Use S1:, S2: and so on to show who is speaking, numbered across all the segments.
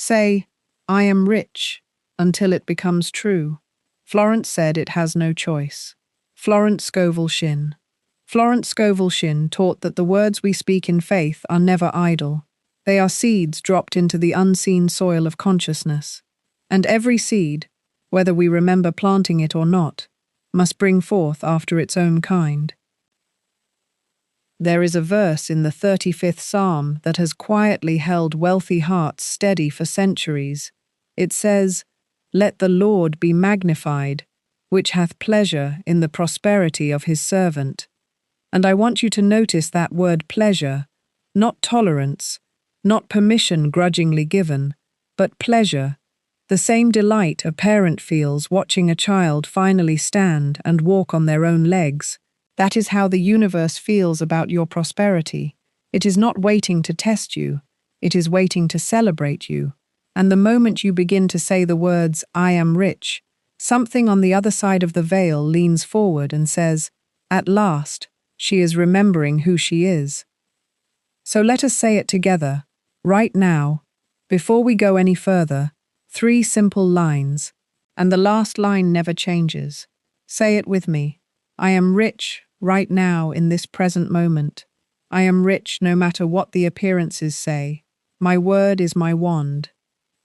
S1: Say, I am rich, until it becomes true. Florence said it has no choice. Florence Scovel Shinn. Florence Scovel Shinn taught that the words we speak in faith are never idle. They are seeds dropped into the unseen soil of consciousness. And every seed, whether we remember planting it or not, must bring forth after its own kind. There is a verse in the 35th Psalm that has quietly held wealthy hearts steady for centuries. It says, "Let the Lord be magnified, which hath pleasure in the prosperity of his servant." And I want you to notice that word pleasure, not tolerance, not permission grudgingly given, but pleasure, the same delight a parent feels watching a child finally stand and walk on their own legs. That is how the universe feels about your prosperity. It is not waiting to test you, it is waiting to celebrate you. And the moment you begin to say the words, "I am rich," something on the other side of the veil leans forward and says, "At last, she is remembering who she is." So let us say it together, right now, before we go any further, 3 simple lines, and the last line never changes. Say it with me. I am rich right now in this present moment. I am rich no matter what the appearances say. My word is my wand.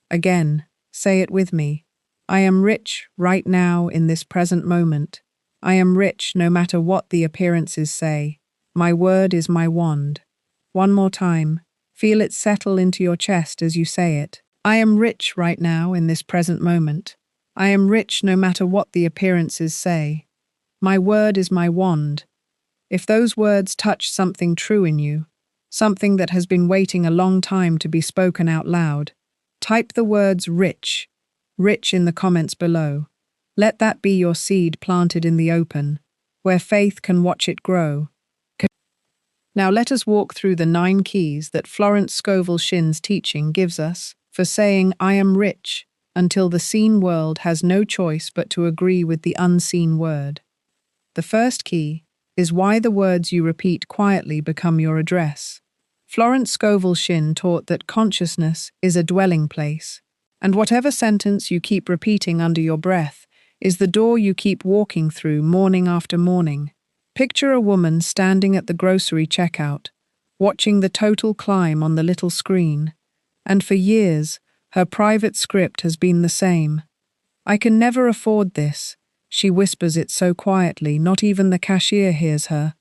S1: Again, say it with me. I am rich right now in this present moment. I am rich no matter what the appearances say. My word is my wand. One more time. Feel it settle into your chest as you say it. I am rich right now in this present moment. I am rich no matter what the appearances say. My word is my wand. If those words touch something true in you, something that has been waiting a long time to be spoken out loud, type the words rich in the comments below. Let that be your seed planted in the open, where faith can watch it grow. Now let us walk through the 9 keys that Florence Scovel Shinn's teaching gives us for saying I am rich until the seen world has no choice but to agree with the unseen word. The first key is why the words you repeat quietly become your address. Florence Scovel Shinn taught that consciousness is a dwelling place, and whatever sentence you keep repeating under your breath is the door you keep walking through morning after morning. Picture a woman standing at the grocery checkout, watching the total climb on the little screen, and for years, her private script has been the same. I can never afford this. She whispers it so quietly, not even the cashier hears her,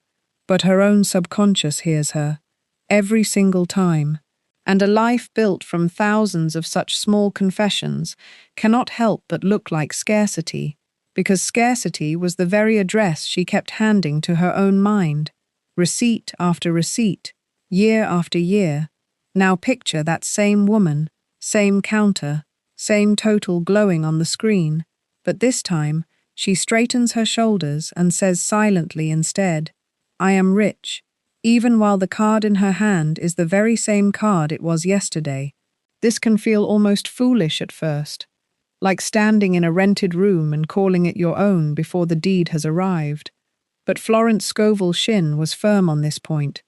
S1: but her own subconscious hears her, every single time. And a life built from thousands of such small confessions cannot help but look like scarcity, because scarcity was the very address she kept handing to her own mind, receipt after receipt, year after year. Now picture that same woman, same counter, same total glowing on the screen, but this time, she straightens her shoulders and says silently instead, I am rich, even while the card in her hand is the very same card it was yesterday. This can feel almost foolish at first, like standing in a rented room and calling it your own before the deed has arrived. But Florence Scovel Shinn was firm on this point.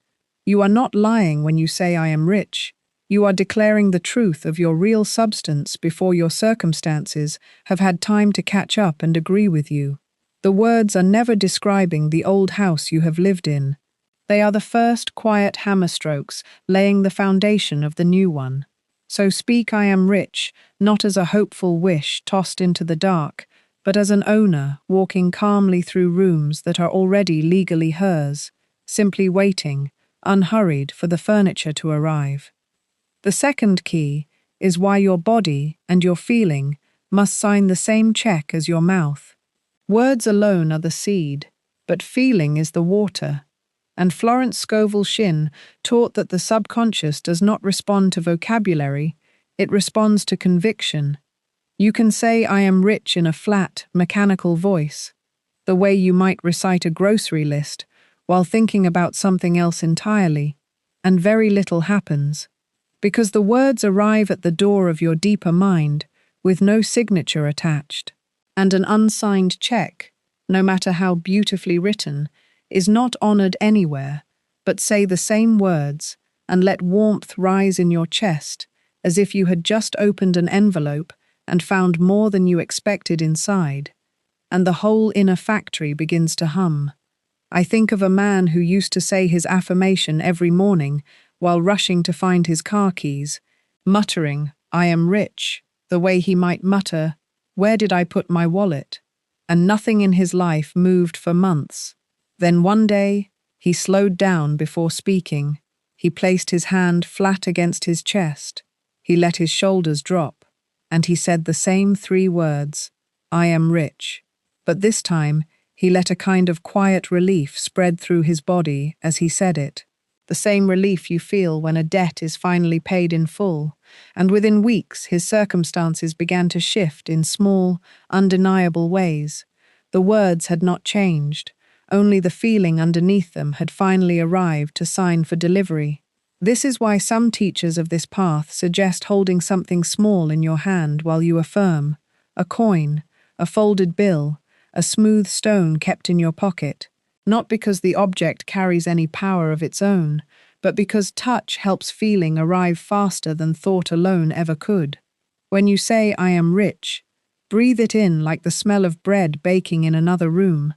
S1: You are not lying when you say I am rich. You are declaring the truth of your real substance before your circumstances have had time to catch up and agree with you. The words are never describing the old house you have lived in. They are the first quiet hammer strokes laying the foundation of the new one. So speak I am rich, not as a hopeful wish tossed into the dark, but as an owner walking calmly through rooms that are already legally hers, simply waiting, unhurried for the furniture to arrive. The second key is why your body and your feeling must sign the same check as your mouth. Words alone are the seed, but feeling is the water. And Florence Scovel Shinn taught that the subconscious does not respond to vocabulary, it responds to conviction. You can say I am rich in a flat, mechanical voice, the way you might recite a grocery list while thinking about something else entirely, and very little happens. Because the words arrive at the door of your deeper mind with no signature attached, and an unsigned check, no matter how beautifully written, is not honored anywhere, but say the same words and let warmth rise in your chest as if you had just opened an envelope and found more than you expected inside, and the whole inner factory begins to hum. I think of a man who used to say his affirmation every morning while rushing to find his car keys, muttering, "I am rich," the way he might mutter, "Where did I put my wallet?" And nothing in his life moved for months. Then one day, he slowed down before speaking. He placed his hand flat against his chest. He let his shoulders drop, and he said the same 3 words, "I am rich." But this time, he let a kind of quiet relief spread through his body as he said it. The same relief you feel when a debt is finally paid in full, and within weeks his circumstances began to shift in small, undeniable ways. The words had not changed, only the feeling underneath them had finally arrived to sign for delivery. This is why some teachers of this path suggest holding something small in your hand while you affirm: a coin, a folded bill, a smooth stone kept in your pocket, not because the object carries any power of its own, but because touch helps feeling arrive faster than thought alone ever could. When you say, "I am rich," breathe it in like the smell of bread baking in another room.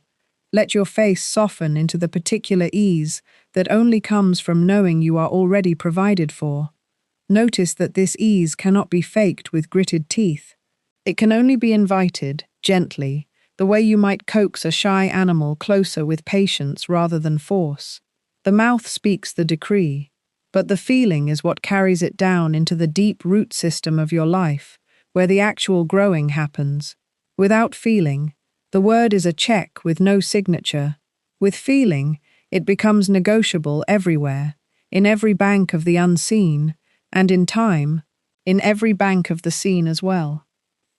S1: Let your face soften into the particular ease that only comes from knowing you are already provided for. Notice that this ease cannot be faked with gritted teeth. It can only be invited, gently, the way you might coax a shy animal closer with patience rather than force. The mouth speaks the decree, but the feeling is what carries it down into the deep root system of your life, where the actual growing happens. Without feeling, the word is a check with no signature. With feeling, it becomes negotiable everywhere, in every bank of the unseen, and in time, in every bank of the seen as well.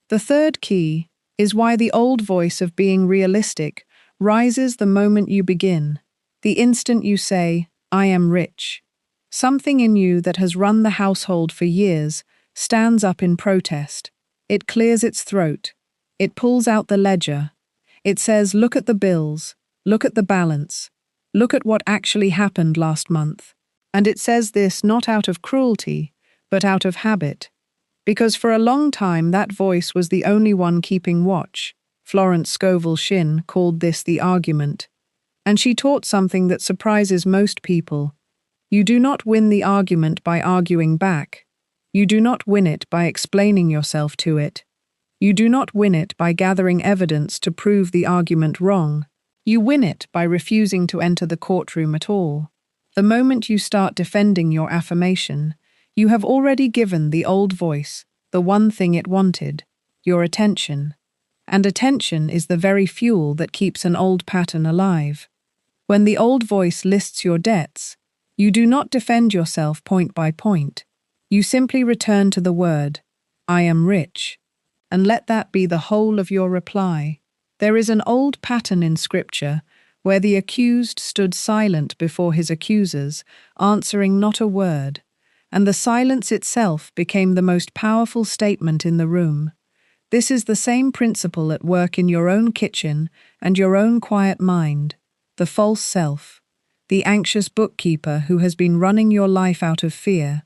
S1: The third key is why the old voice of being realistic rises the moment you begin, the instant you say, "I am rich." Something in you that has run the household for years stands up in protest. It clears its throat. It pulls out the ledger. It says, "Look at the bills. Look at the balance. Look at what actually happened last month." And it says this not out of cruelty, but out of habit. Because for a long time that voice was the only one keeping watch. Florence Scovel Shinn called this the argument. And she taught something that surprises most people. You do not win the argument by arguing back. You do not win it by explaining yourself to it. You do not win it by gathering evidence to prove the argument wrong. You win it by refusing to enter the courtroom at all. The moment you start defending your affirmation, you have already given the old voice the one thing it wanted, your attention. And attention is the very fuel that keeps an old pattern alive. When the old voice lists your debts, you do not defend yourself point by point. You simply return to the word, "I am rich," and let that be the whole of your reply. There is an old pattern in Scripture where the accused stood silent before his accusers, answering not a word, and the silence itself became the most powerful statement in the room. This is the same principle at work in your own kitchen and your own quiet mind. The false self, the anxious bookkeeper who has been running your life out of fear,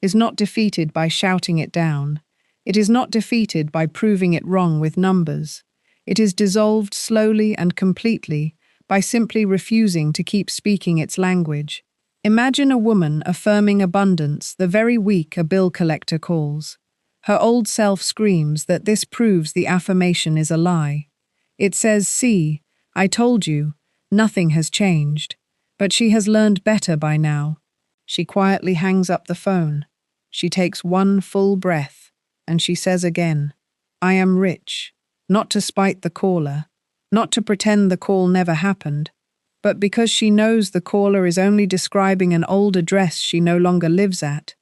S1: is not defeated by shouting it down. It is not defeated by proving it wrong with numbers. It is dissolved slowly and completely by simply refusing to keep speaking its language. Imagine a woman affirming abundance the very week a bill collector calls. Her old self screams that this proves the affirmation is a lie. It says, "See, I told you, nothing has changed." But she has learned better by now. She quietly hangs up the phone. She takes one full breath, and she says again, "I am rich," not to spite the caller, not to pretend the call never happened, but because she knows the caller is only describing an old address she no longer lives at.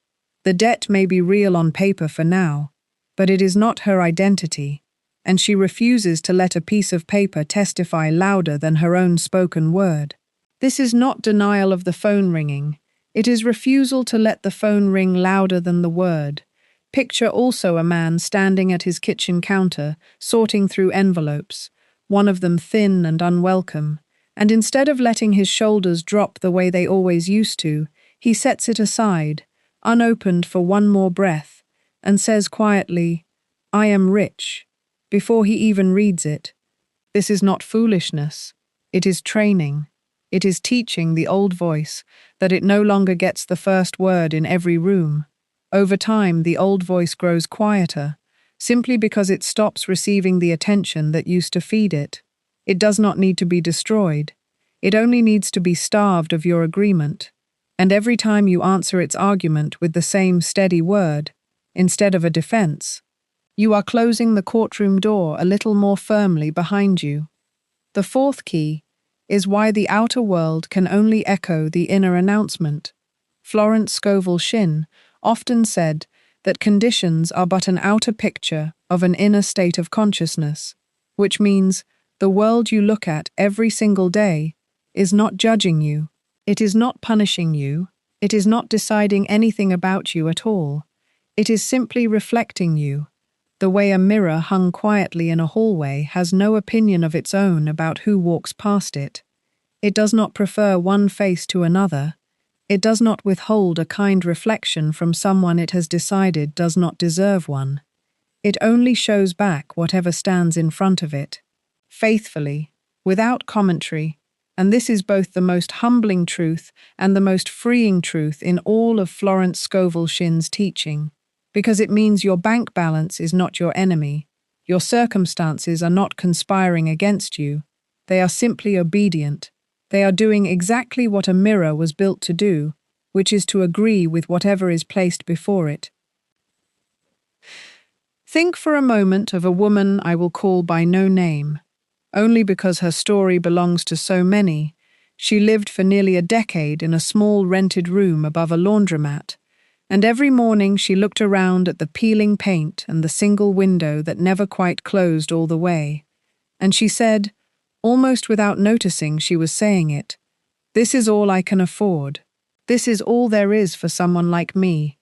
S1: The debt may be real on paper for now, but it is not her identity, and she refuses to let a piece of paper testify louder than her own spoken word. This is not denial of the phone ringing. It is refusal to let the phone ring louder than the word. Picture also a man standing at his kitchen counter, sorting through envelopes, one of them thin and unwelcome, and instead of letting his shoulders drop the way they always used to, he sets it aside, unopened for one more breath, and says quietly, "I am rich," before he even reads it. This is not foolishness. It is training. It is teaching the old voice that it no longer gets the first word in every room. Over time, the old voice grows quieter, simply because it stops receiving the attention that used to feed it. It does not need to be destroyed. It only needs to be starved of your agreement. And every time you answer its argument with the same steady word, instead of a defense, you are closing the courtroom door a little more firmly behind you. The fourth key is why the outer world can only echo the inner announcement. Florence Scovel Shinn often said that conditions are but an outer picture of an inner state of consciousness, which means the world you look at every single day is not judging you. It is not punishing you. It is not deciding anything about you at all. It is simply reflecting you. The way a mirror hung quietly in a hallway has no opinion of its own about who walks past it. It does not prefer one face to another. It does not withhold a kind reflection from someone it has decided does not deserve one. It only shows back whatever stands in front of it, faithfully, without commentary, and this is both the most humbling truth and the most freeing truth in all of Florence Scovel Shinn's teaching, because it means your bank balance is not your enemy, your circumstances are not conspiring against you, they are simply obedient. They are doing exactly what a mirror was built to do, which is to agree with whatever is placed before it. Think for a moment of a woman I will call by no name. Only because her story belongs to so many, she lived for nearly a decade in a small rented room above a laundromat, and every morning she looked around at the peeling paint and the single window that never quite closed all the way, and she said, almost without noticing she was saying it, "This is all I can afford. This is all there is for someone like me."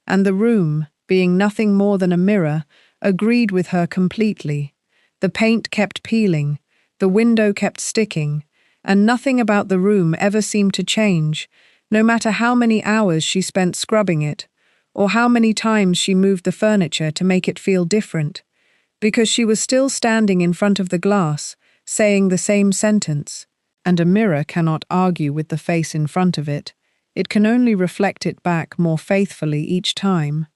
S1: And the room, being nothing more than a mirror, agreed with her completely. The paint kept peeling, the window kept sticking, and nothing about the room ever seemed to change, no matter how many hours she spent scrubbing it, or how many times she moved the furniture to make it feel different, because she was still standing in front of the glass, saying the same sentence, and a mirror cannot argue with the face in front of it. It can only reflect it back more faithfully each time.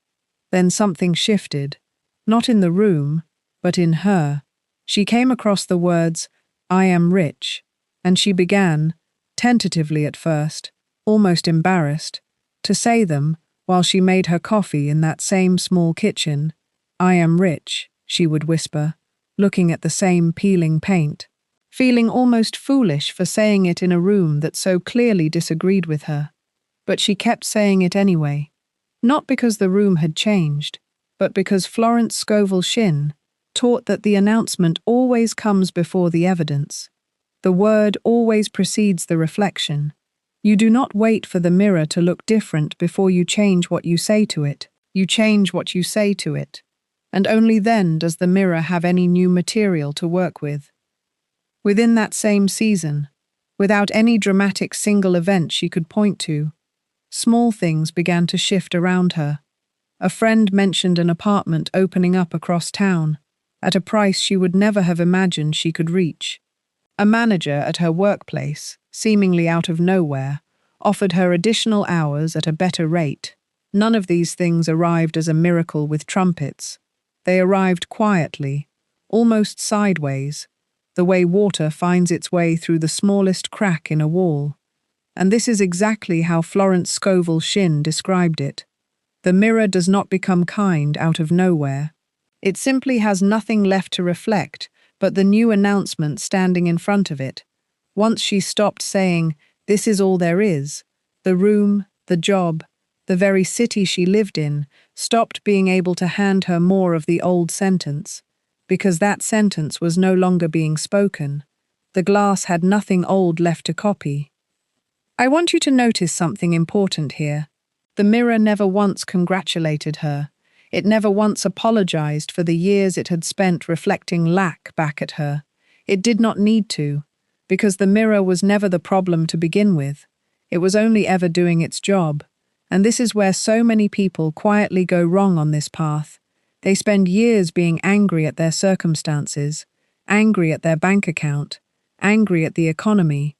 S1: Then something shifted, not in the room, but in her. She came across the words, "I am rich," and she began, tentatively at first, almost embarrassed, to say them while she made her coffee in that same small kitchen. "I am rich," she would whisper, looking at the same peeling paint, feeling almost foolish for saying it in a room that so clearly disagreed with her. But she kept saying it anyway, not because the room had changed, but because Florence Scovel Shinn taught that the announcement always comes before the evidence. The word always precedes the reflection. You do not wait for the mirror to look different before you change what you say to it. You change what you say to it. And only then does the mirror have any new material to work with. Within that same season, without any dramatic single event she could point to, small things began to shift around her. A friend mentioned an apartment opening up across town, at a price she would never have imagined she could reach. A manager at her workplace, seemingly out of nowhere, offered her additional hours at a better rate. None of these things arrived as a miracle with trumpets. They arrived quietly, almost sideways, the way water finds its way through the smallest crack in a wall. And this is exactly how Florence Scovel Shinn described it. The mirror does not become kind out of nowhere. It simply has nothing left to reflect but the new announcement standing in front of it. Once she stopped saying, "This is all there is," the room, the job, the very city she lived in, stopped being able to hand her more of the old sentence, because that sentence was no longer being spoken. The glass had nothing old left to copy. I want you to notice something important here. The mirror never once congratulated her. It never once apologized for the years it had spent reflecting lack back at her. It did not need to, because the mirror was never the problem to begin with. It was only ever doing its job. And this is where so many people quietly go wrong on this path. They spend years being angry at their circumstances, angry at their bank account, angry at the economy,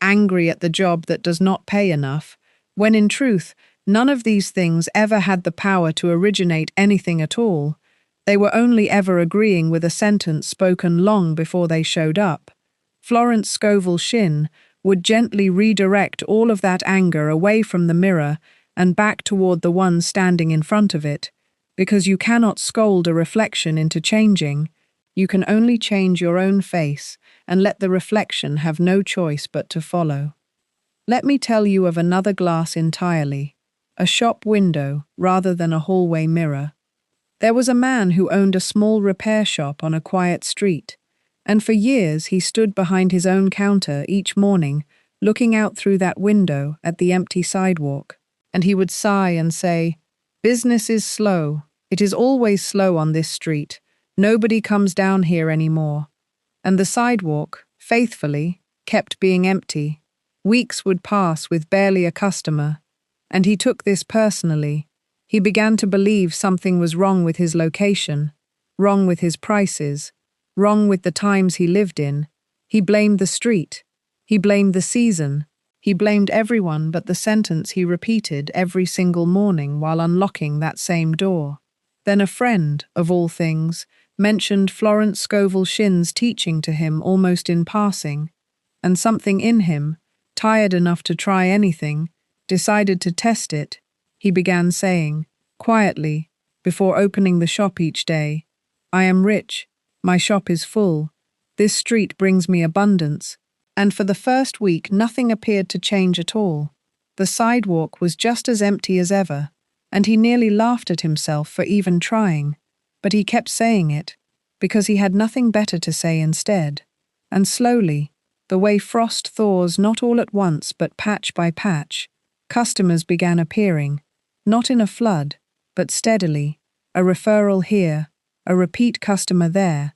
S1: angry at the job that does not pay enough, when in truth, none of these things ever had the power to originate anything at all. They were only ever agreeing with a sentence spoken long before they showed up. Florence Scovel Shinn would gently redirect all of that anger away from the mirror and back toward the one standing in front of it, because you cannot scold a reflection into changing. You can only change your own face and let the reflection have no choice but to follow. Let me tell you of another glass entirely, a shop window rather than a hallway mirror. There was a man who owned a small repair shop on a quiet street, and for years he stood behind his own counter each morning, looking out through that window at the empty sidewalk. And he would sigh and say, "Business is slow. It is always slow on this street. Nobody comes down here anymore." And the sidewalk, faithfully, kept being empty. Weeks would pass with barely a customer, and he took this personally. He began to believe something was wrong with his location, wrong with his prices, wrong with the times he lived in. He blamed the street. He blamed the season. He blamed everyone but the sentence he repeated every single morning while unlocking that same door. Then a friend, of all things, mentioned Florence Scovel Shinn's teaching to him almost in passing, and something in him, tired enough to try anything, decided to test it. He began saying, quietly, before opening the shop each day, "I am rich. My shop is full. This street brings me abundance." And for the first week, nothing appeared to change at all. The sidewalk was just as empty as ever, and he nearly laughed at himself for even trying. But he kept saying it, because he had nothing better to say instead. And slowly, the way frost thaws not all at once but patch by patch, customers began appearing, not in a flood, but steadily, a referral here, a repeat customer there.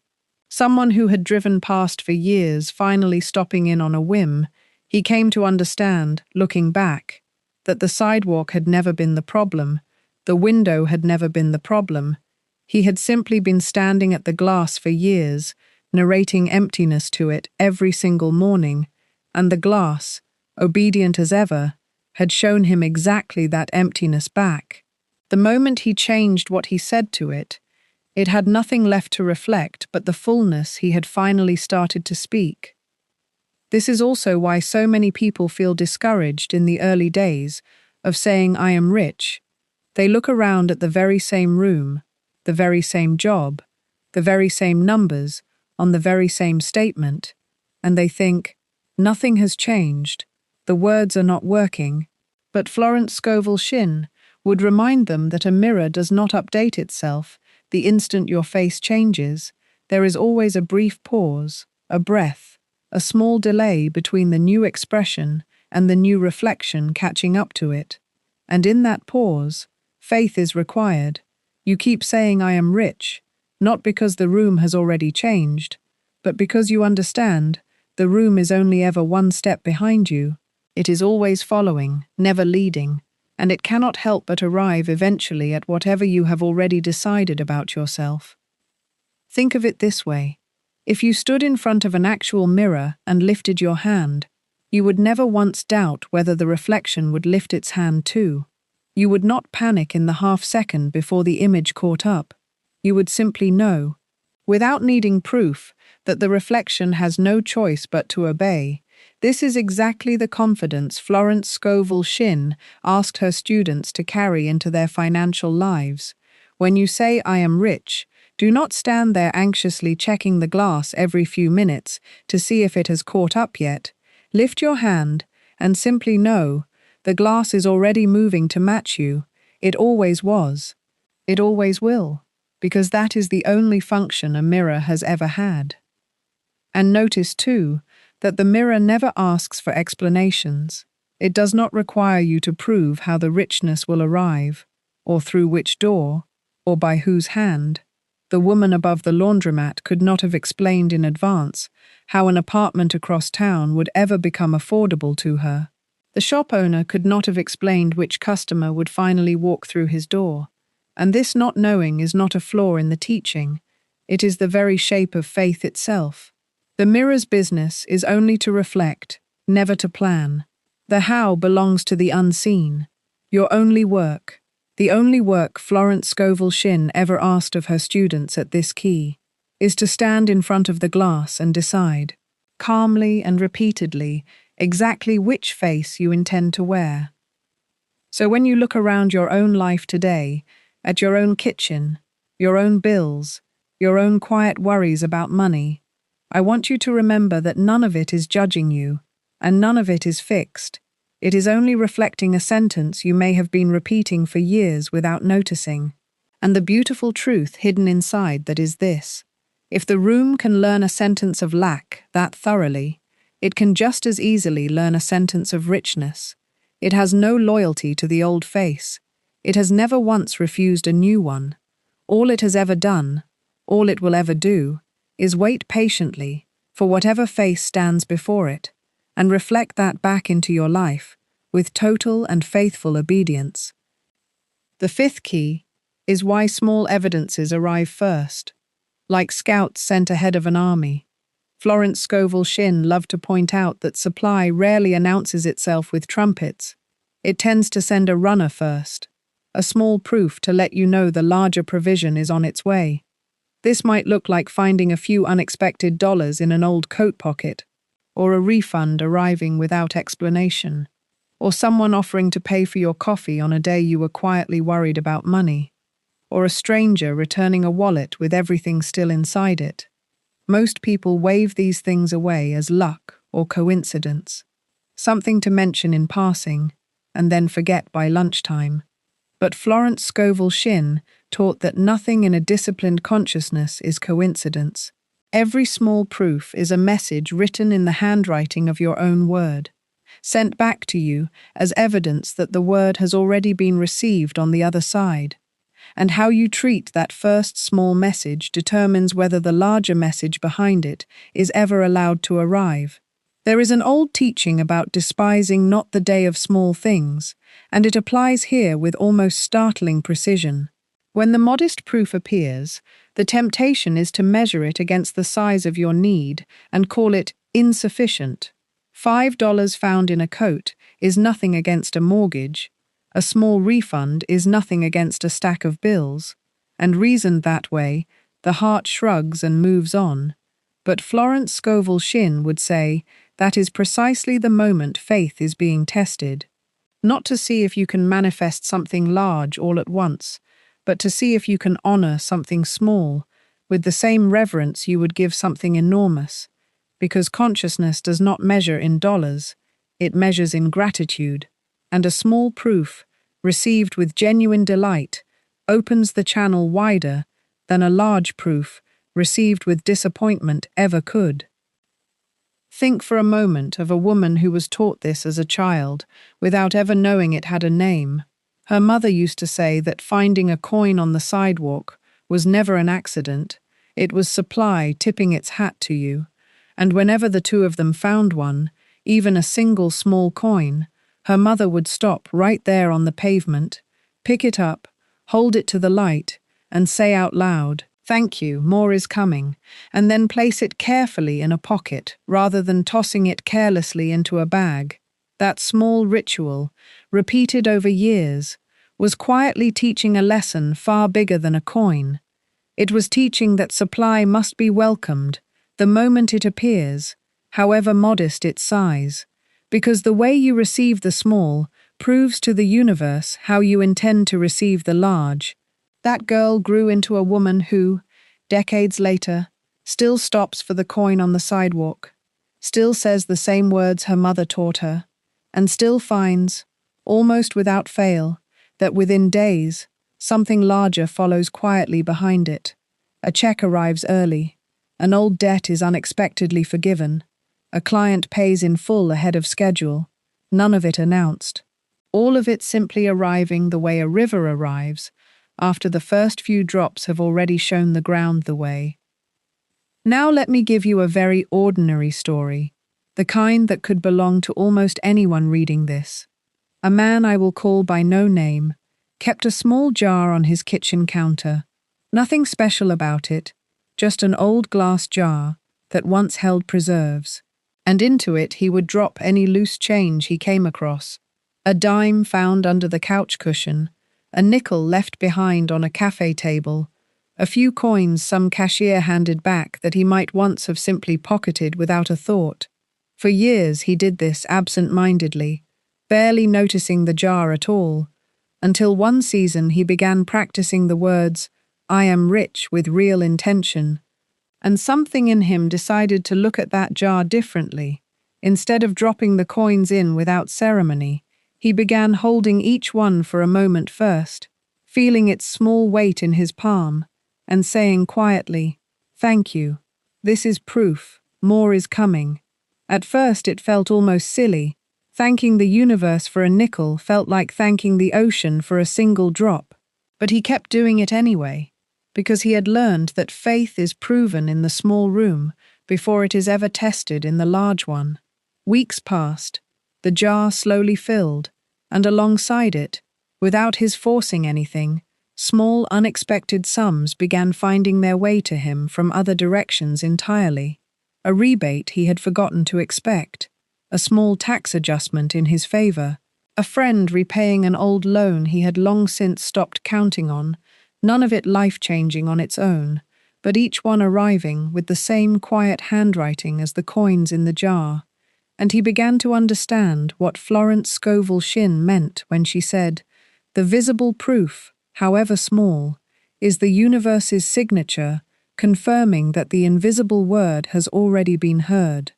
S1: Someone who had driven past for years finally stopping in on a whim. He came to understand, looking back, that the sidewalk had never been the problem, the window had never been the problem. He had simply been standing at the glass for years, narrating emptiness to it every single morning, and the glass, obedient as ever, had shown him exactly that emptiness back. The moment he changed what he said to it, it had nothing left to reflect but the fullness he had finally started to speak. This is also why so many people feel discouraged in the early days of saying, "I am rich." They look around at the very same room, the very same job, the very same numbers, on the very same statement, and they think, nothing has changed, the words are not working. But Florence Scovel Shinn would remind them that a mirror does not update itself the instant your face changes. There is always a brief pause, a breath, a small delay between the new expression and the new reflection catching up to it. And in that pause, faith is required. You keep saying, "I am rich," not because the room has already changed, but because you understand the room is only ever one step behind you. It is always following, never leading, and it cannot help but arrive eventually at whatever you have already decided about yourself. Think of it this way. If you stood in front of an actual mirror and lifted your hand, you would never once doubt whether the reflection would lift its hand too. You would not panic in the half-second before the image caught up. You would simply know, without needing proof, that the reflection has no choice but to obey. This is exactly the confidence Florence Scovel Shinn asked her students to carry into their financial lives. When you say, "I am rich," do not stand there anxiously checking the glass every few minutes to see if it has caught up yet. Lift your hand and simply know the glass is already moving to match you. It always was. It always will, because that is the only function a mirror has ever had. And notice, too, that the mirror never asks for explanations. It does not require you to prove how the richness will arrive, or through which door, or by whose hand. The woman above the laundromat could not have explained in advance how an apartment across town would ever become affordable to her. The shop owner could not have explained which customer would finally walk through his door, and this not knowing is not a flaw in the teaching, it is the very shape of faith itself. The mirror's business is only to reflect, never to plan. The how belongs to the unseen. Your only work, the only work Florence Scovel Shinn ever asked of her students at this key, is to stand in front of the glass and decide, calmly and repeatedly, exactly which face you intend to wear. So when you look around your own life today, at your own kitchen, your own bills, your own quiet worries about money, I want you to remember that none of it is judging you, and none of it is fixed. It is only reflecting a sentence you may have been repeating for years without noticing. And the beautiful truth hidden inside that is this: if the room can learn a sentence of lack that thoroughly, it can just as easily learn a sentence of richness. It has no loyalty to the old face. It has never once refused a new one. All it has ever done, all it will ever do, is wait patiently for whatever face stands before it, and reflect that back into your life with total and faithful obedience. The fifth key is why small evidences arrive first. Like scouts sent ahead of an army, Florence Scovel Shinn loved to point out that supply rarely announces itself with trumpets. It tends to send a runner first, a small proof to let you know the larger provision is on its way. This might look like finding a few unexpected dollars in an old coat pocket, or a refund arriving without explanation, or someone offering to pay for your coffee on a day you were quietly worried about money, or a stranger returning a wallet with everything still inside it. Most people wave these things away as luck or coincidence, something to mention in passing and then forget by lunchtime. But Florence Scovel Shinn taught that nothing in a disciplined consciousness is coincidence. Every small proof is a message written in the handwriting of your own word, sent back to you as evidence that the word has already been received on the other side. And how you treat that first small message determines whether the larger message behind it is ever allowed to arrive. There is an old teaching about despising not the day of small things, and it applies here with almost startling precision. When the modest proof appears, the temptation is to measure it against the size of your need and call it insufficient. $5 found in a coat is nothing against a mortgage. A small refund is nothing against a stack of bills. And reasoned that way, the heart shrugs and moves on. But Florence Scovel Shinn would say that is precisely the moment faith is being tested. Not to see if you can manifest something large all at once, but to see if you can honor something small with the same reverence you would give something enormous. Because consciousness does not measure in dollars, it measures in gratitude, and a small proof, received with genuine delight, opens the channel wider than a large proof, received with disappointment, ever could. Think for a moment of a woman who was taught this as a child, without ever knowing it had a name. Her mother used to say that finding a coin on the sidewalk was never an accident, it was supply tipping its hat to you. And whenever the two of them found one, even a single small coin, her mother would stop right there on the pavement, pick it up, hold it to the light, and say out loud, "Thank you, more is coming," and then place it carefully in a pocket rather than tossing it carelessly into a bag. That small ritual, repeated over years, was quietly teaching a lesson far bigger than a coin. It was teaching that supply must be welcomed the moment it appears, however modest its size, because the way you receive the small proves to the universe how you intend to receive the large. That girl grew into a woman who, decades later, still stops for the coin on the sidewalk, still says the same words her mother taught her, and still finds, almost without fail, that within days, something larger follows quietly behind it. A check arrives early, an old debt is unexpectedly forgiven, a client pays in full ahead of schedule, none of it announced. All of it simply arriving the way a river arrives, after the first few drops have already shown the ground the way. Now let me give you a very ordinary story. the kind that could belong to almost anyone reading this. A man I will call by no name kept a small jar on his kitchen counter. Nothing special about it, just an old glass jar that once held preserves. And into it he would drop any loose change he came across. A dime found under the couch cushion, a nickel left behind on a cafe table, a few coins some cashier handed back that he might once have simply pocketed without a thought. For years he did this absent-mindedly, barely noticing the jar at all, until one season he began practicing the words, "I am rich," with real intention. And something in him decided to look at that jar differently. Instead of dropping the coins in without ceremony, he began holding each one for a moment first, feeling its small weight in his palm, and saying quietly, "Thank you. This is proof. More is coming." At first it felt almost silly. Thanking the universe for a nickel felt like thanking the ocean for a single drop. But he kept doing it anyway, because he had learned that faith is proven in the small room before it is ever tested in the large one. Weeks passed, the jar slowly filled, and alongside it, without his forcing anything, small unexpected sums began finding their way to him from other directions entirely. A rebate he had forgotten to expect, a small tax adjustment in his favor, a friend repaying an old loan he had long since stopped counting on, none of it life-changing on its own, but each one arriving with the same quiet handwriting as the coins in the jar. And he began to understand what Florence Scovel Shinn meant when she said, "The visible proof, however small, is the universe's signature, confirming that the invisible word has already been heard."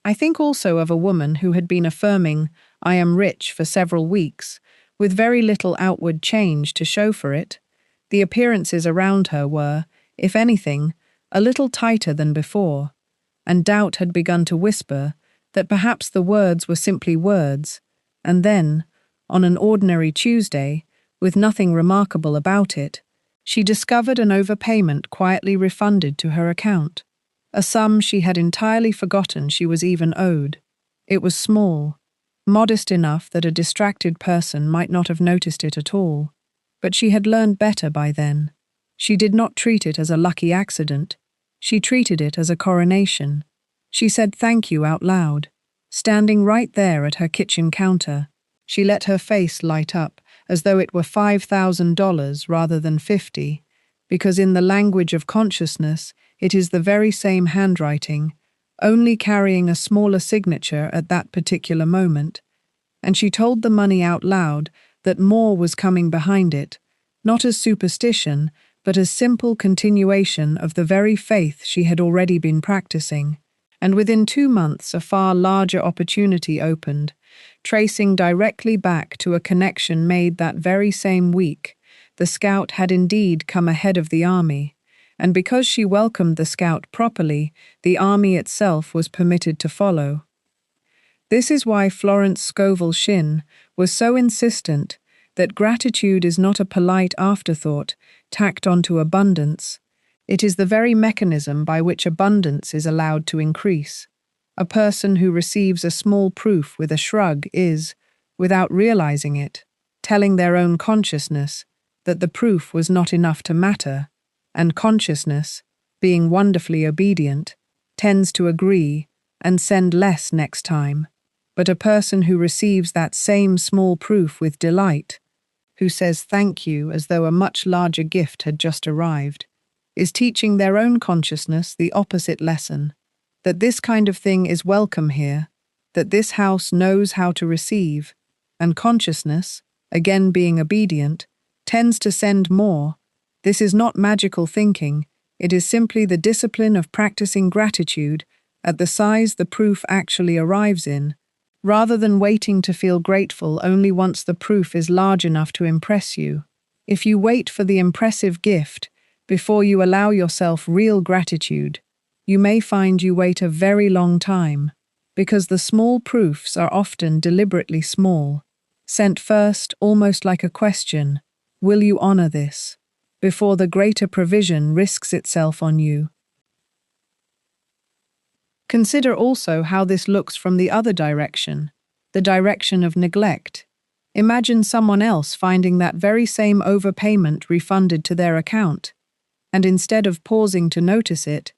S1: I think also of a woman who had been affirming, "I am rich," for several weeks, with very little outward change to show for it. The appearances around her were, if anything, a little tighter than before, and doubt had begun to whisper that perhaps the words were simply words, and then, on an ordinary Tuesday, with nothing remarkable about it, she discovered an overpayment quietly refunded to her account, a sum she had entirely forgotten she was even owed. It was small, modest enough that a distracted person might not have noticed it at all, but she had learned better by then. She did not treat it as a lucky accident. She treated it as a coronation. She said thank you out loud, standing right there at her kitchen counter. She let her face light up, as though it were $5,000 rather than 50, because in the language of consciousness, it is the very same handwriting, only carrying a smaller signature at that particular moment. And she told the money out loud that more was coming behind it, not as superstition, but as simple continuation of the very faith she had already been practicing. And within 2 months, a far larger opportunity opened, tracing directly back to a connection made that very same week. The scout had indeed come ahead of the army, and because she welcomed the scout properly, the army itself was permitted to follow. This is why Florence Scovel Shinn was so insistent that gratitude is not a polite afterthought tacked onto abundance. It is the very mechanism by which abundance is allowed to increase. A person who receives a small proof with a shrug is, without realizing it, telling their own consciousness that the proof was not enough to matter, and consciousness, being wonderfully obedient, tends to agree and send less next time. But a person who receives that same small proof with delight, who says thank you as though a much larger gift had just arrived, is teaching their own consciousness the opposite lesson, that this kind of thing is welcome here, that this house knows how to receive, and consciousness, again being obedient, tends to send more. This is not magical thinking, it is simply the discipline of practicing gratitude at the size the proof actually arrives in, rather than waiting to feel grateful only once the proof is large enough to impress you. If you wait for the impressive gift before you allow yourself real gratitude, you may find you wait a very long time, because the small proofs are often deliberately small, sent first almost like a question, will you honor this, before the greater provision risks itself on you. Consider also how this looks from the other direction, the direction of neglect. Imagine someone else finding that very same overpayment refunded to their account, and instead of pausing to notice it,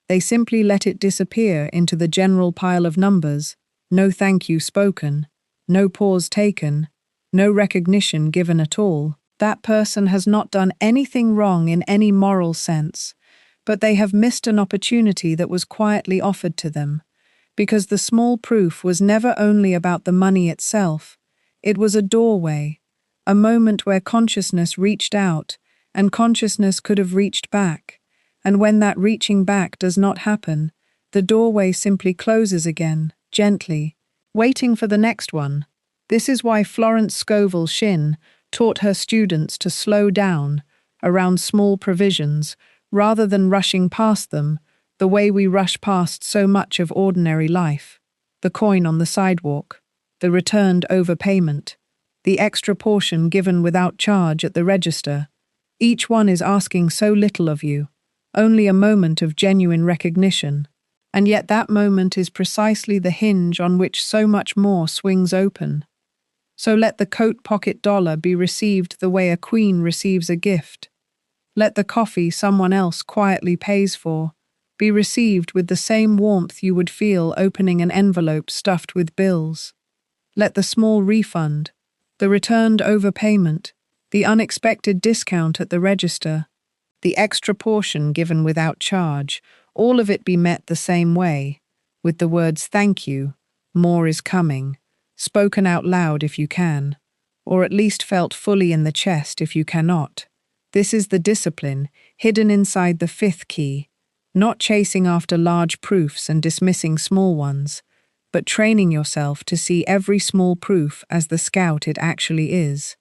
S1: they simply let it disappear into the general pile of numbers, no thank you spoken, no pause taken, no recognition given at all. That person has not done anything wrong in any moral sense, but they have missed an opportunity that was quietly offered to them, because the small proof was never only about the money itself. It was a doorway, a moment where consciousness reached out, and consciousness could have reached back. And when that reaching back does not happen, the doorway simply closes again, gently, waiting for the next one. This is why Florence Scovel Shinn taught her students to slow down around small provisions rather than rushing past them, the way we rush past so much of ordinary life. The coin on the sidewalk, the returned overpayment, the extra portion given without charge at the register. Each one is asking so little of you, only a moment of genuine recognition. And yet that moment is precisely the hinge on which so much more swings open. So let the coat pocket dollar be received the way a queen receives a gift. Let the coffee someone else quietly pays for be received with the same warmth you would feel opening an envelope stuffed with bills. Let the small refund, the returned overpayment, the unexpected discount at the register, the extra portion given without charge, all of it be met the same way, with the words thank you, more is coming, spoken out loud if you can, or at least felt fully in the chest if you cannot. This is the discipline hidden inside the fifth key, not chasing after large proofs and dismissing small ones, but training yourself to see every small proof as the scout it actually is.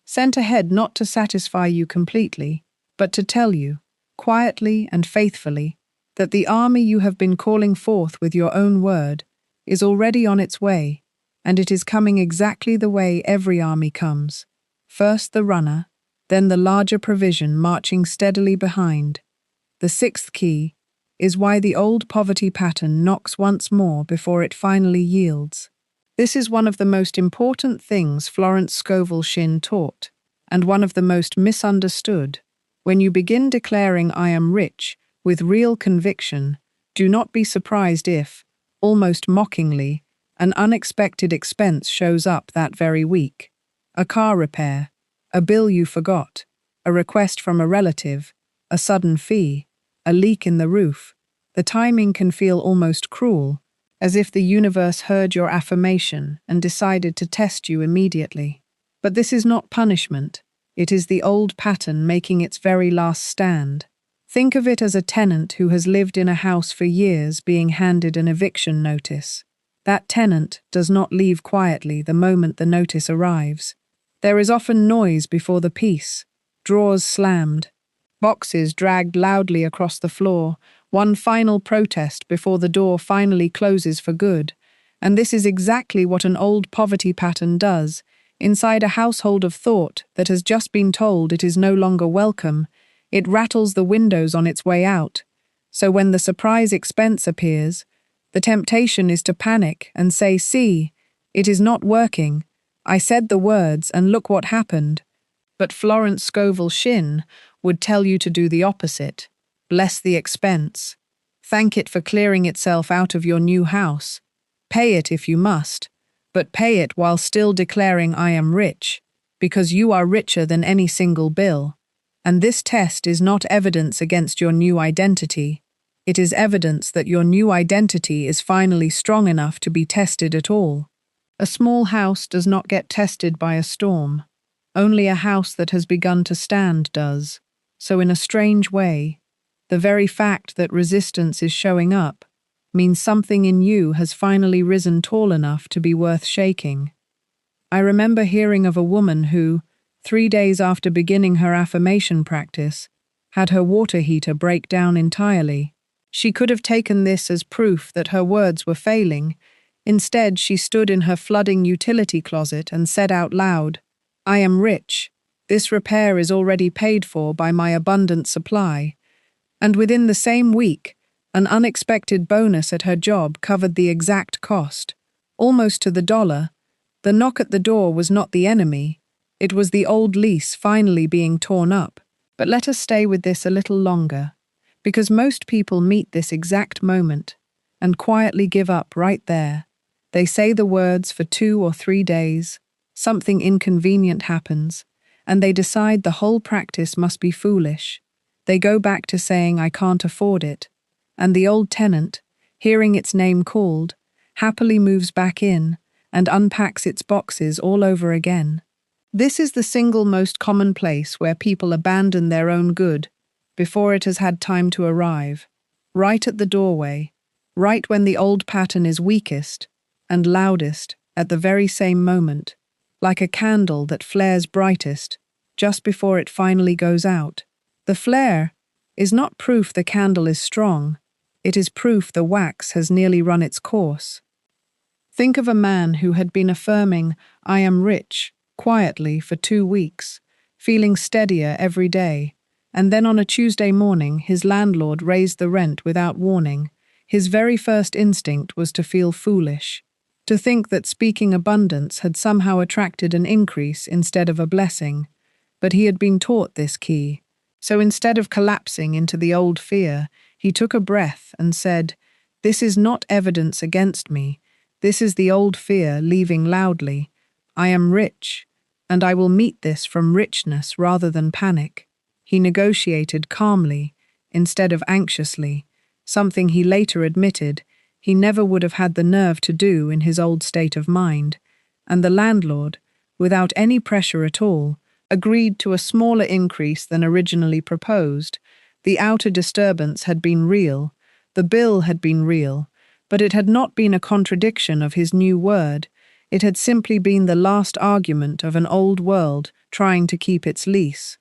S1: Sent ahead not to satisfy you completely, but to tell you, quietly and faithfully, that the army you have been calling forth with your own word is already on its way, and it is coming exactly the way every army comes. First the runner, then the larger provision marching steadily behind. The sixth key is why the old poverty pattern knocks once more before it finally yields. This is one of the most important things Florence Scovel Shinn taught, and one of the most misunderstood. When you begin declaring I am rich with real conviction, do not be surprised if, almost mockingly, an unexpected expense shows up that very week. A car repair, a bill you forgot, a request from a relative, a sudden fee, a leak in the roof. The timing can feel almost cruel, as if the universe heard your affirmation and decided to test you immediately. But this is not punishment. It is the old pattern making its very last stand. Think of it as a tenant who has lived in a house for years being handed an eviction notice. That tenant does not leave quietly the moment the notice arrives. There is often noise before the peace, drawers slammed, boxes dragged loudly across the floor, one final protest before the door finally closes for good. And this is exactly what an old poverty pattern does, inside a household of thought that has just been told it is no longer welcome. It rattles the windows on its way out. So when the surprise expense appears, the temptation is to panic and say, see, it is not working. I said the words and look what happened. But Florence Scovel Shinn would tell you to do the opposite. Bless the expense. Thank it for clearing itself out of your new house. Pay it if you must, but pay it while still declaring I am rich, because you are richer than any single bill. And this test is not evidence against your new identity. It is evidence that your new identity is finally strong enough to be tested at all. A small house does not get tested by a storm. Only a house that has begun to stand does. So in a strange way, the very fact that resistance is showing up means something in you has finally risen tall enough to be worth shaking. I remember hearing of a woman who, 3 days after beginning her affirmation practice, had her water heater break down entirely. She could have taken this as proof that her words were failing. Instead, she stood in her flooding utility closet and said out loud, I am rich. This repair is already paid for by my abundant supply. And within the same week, An unexpected bonus at her job covered the exact cost, almost to the dollar. The knock at the door was not the enemy, it was the old lease finally being torn up. But let us stay with this a little longer, because most people meet this exact moment and quietly give up right there. They say the words for 2 or 3 days, something inconvenient happens, and they decide the whole practice must be foolish. They go back to saying, "I can't afford it," and the old tenant, hearing its name called, happily moves back in and unpacks its boxes all over again. This is the single most common place where people abandon their own good before it has had time to arrive, right at the doorway, right when the old pattern is weakest and loudest at the very same moment, like a candle that flares brightest just before it finally goes out. The flare is not proof the candle is strong, it is proof the wax has nearly run its course. Think of a man who had been affirming, "I am rich," quietly for 2 weeks, feeling steadier every day, and then on a Tuesday morning his landlord raised the rent without warning. His very first instinct was to feel foolish, to think that speaking abundance had somehow attracted an increase instead of a blessing. But he had been taught this key. So instead of collapsing into the old fear, he took a breath and said, "This is not evidence against me. This is the old fear leaving loudly. I am rich, and I will meet this from richness rather than panic." He negotiated calmly, instead of anxiously, something he later admitted he never would have had the nerve to do in his old state of mind. And the landlord, without any pressure at all, agreed to a smaller increase than originally proposed. The outer disturbance had been real, the bill had been real, but it had not been a contradiction of his new word. It had simply been the last argument of an old world trying to keep its lease.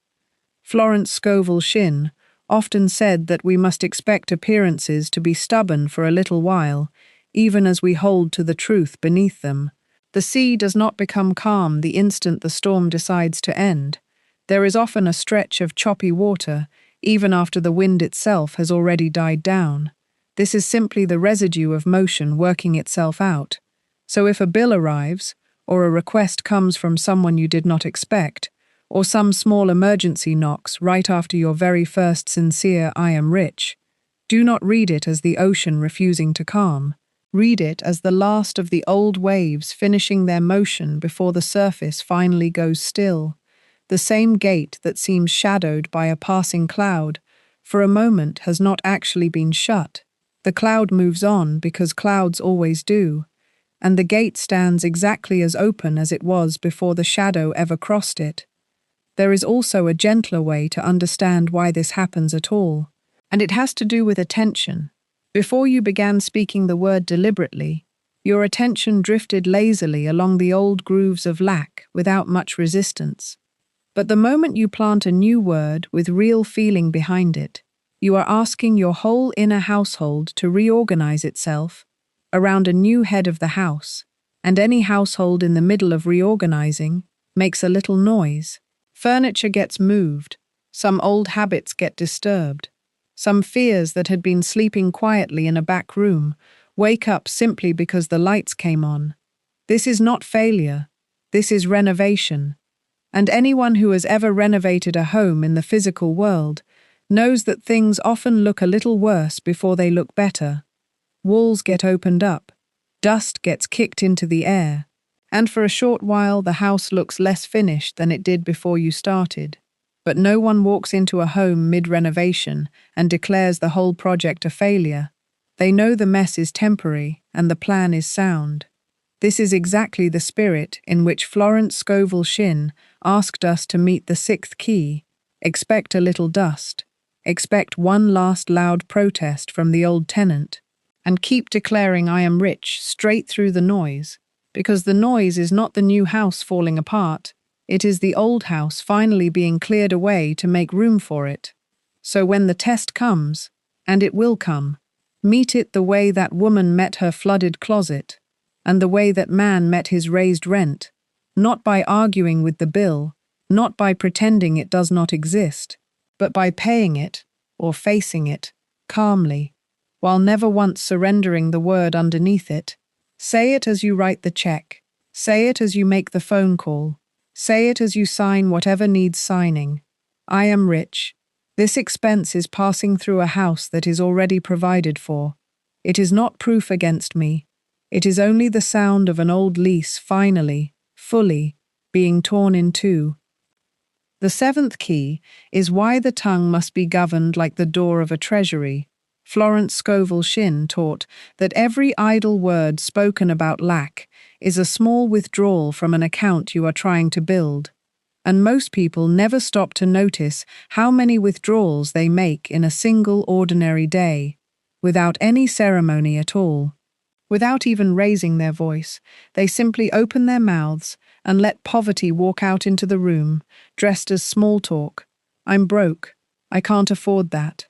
S1: Florence Scovel Shinn often said that we must expect appearances to be stubborn for a little while, even as we hold to the truth beneath them. The sea does not become calm the instant the storm decides to end. There is often a stretch of choppy water, even after the wind itself has already died down. This is simply the residue of motion working itself out. So if a bill arrives, or a request comes from someone you did not expect, or some small emergency knocks right after your very first sincere "I am rich," do not read it as the ocean refusing to calm. Read it as the last of the old waves finishing their motion before the surface finally goes still. The same gate that seems shadowed by a passing cloud, for a moment has not actually been shut. The cloud moves on because clouds always do, and the gate stands exactly as open as it was before the shadow ever crossed it. There is also a gentler way to understand why this happens at all, and it has to do with attention. Before you began speaking the word deliberately, your attention drifted lazily along the old grooves of lack without much resistance. But the moment you plant a new word with real feeling behind it, you are asking your whole inner household to reorganize itself around a new head of the house, and any household in the middle of reorganizing makes a little noise. Furniture gets moved, some old habits get disturbed. Some fears that had been sleeping quietly in a back room wake up simply because the lights came on. This is not failure, this is renovation. And anyone who has ever renovated a home in the physical world knows that things often look a little worse before they look better. Walls get opened up, dust gets kicked into the air, and for a short while the house looks less finished than it did before you started. But no one walks into a home mid-renovation and declares the whole project a failure. They know the mess is temporary and the plan is sound. This is exactly the spirit in which Florence Scovel Shinn asked us to meet the 6th key. Expect a little dust. Expect one last loud protest from the old tenant. And keep declaring "I am rich" straight through the noise, because the noise is not the new house falling apart. It is the old house finally being cleared away to make room for it. So when the test comes, and it will come, meet it the way that woman met her flooded closet, and the way that man met his raised rent, not by arguing with the bill, not by pretending it does not exist, but by paying it, or facing it, calmly, while never once surrendering the word underneath it. Say it as you write the check. Say it as you make the phone call. Say it as you sign whatever needs signing. I am rich. This expense is passing through a house that is already provided for. It is not proof against me. It is only the sound of an old lease finally, fully, being torn in two. The seventh key is why the tongue must be governed like the door of a treasury. Florence Scovel Shinn taught that every idle word spoken about lack is a small withdrawal from an account you are trying to build. And most people never stop to notice how many withdrawals they make in a single ordinary day, without any ceremony at all. Without even raising their voice, they simply open their mouths and let poverty walk out into the room, dressed as small talk. I'm broke. I can't afford that.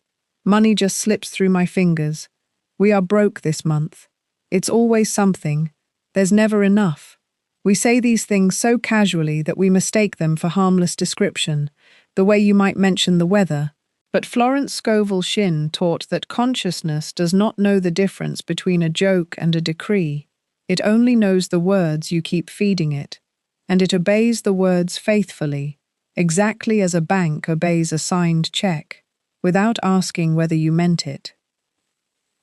S1: Money just slips through my fingers. We are broke this month. It's always something. There's never enough. We say these things so casually that we mistake them for harmless description, the way you might mention the weather. But Florence Scovel Shinn taught that consciousness does not know the difference between a joke and a decree. It only knows the words you keep feeding it, and it obeys the words faithfully, exactly as a bank obeys a signed check, without asking whether you meant it.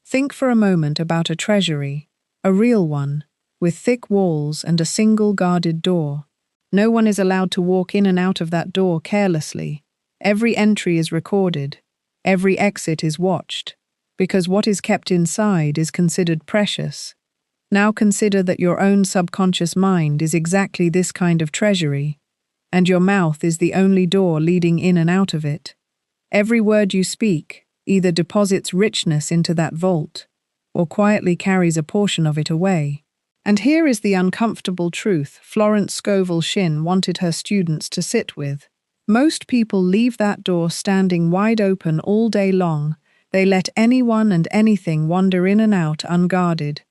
S1: Think for a moment about a treasury, a real one, with thick walls and a single guarded door. No one is allowed to walk in and out of that door carelessly. Every entry is recorded. Every exit is watched, because what is kept inside is considered precious. Now consider that your own subconscious mind is exactly this kind of treasury, and your mouth is the only door leading in and out of it. Every word you speak either deposits richness into that vault, or quietly carries a portion of it away. And here is the uncomfortable truth Florence Scovel Shinn wanted her students to sit with. Most people leave that door standing wide open all day long. They let anyone and anything wander in and out unguarded.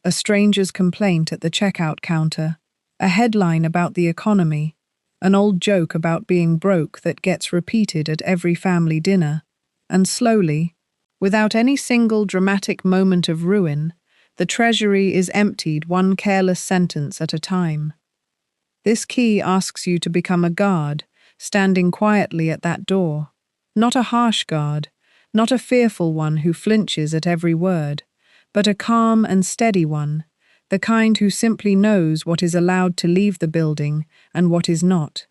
S1: A stranger's complaint at the checkout counter, a headline about the economy, an old joke about being broke that gets repeated at every family dinner. And slowly, without any single dramatic moment of ruin, the treasury is emptied one careless sentence at a time. This key asks you to become a guard, standing quietly at that door. Not a harsh guard, not a fearful one who flinches at every word, but a calm and steady one, the kind who simply knows what is allowed to leave the building and what is not.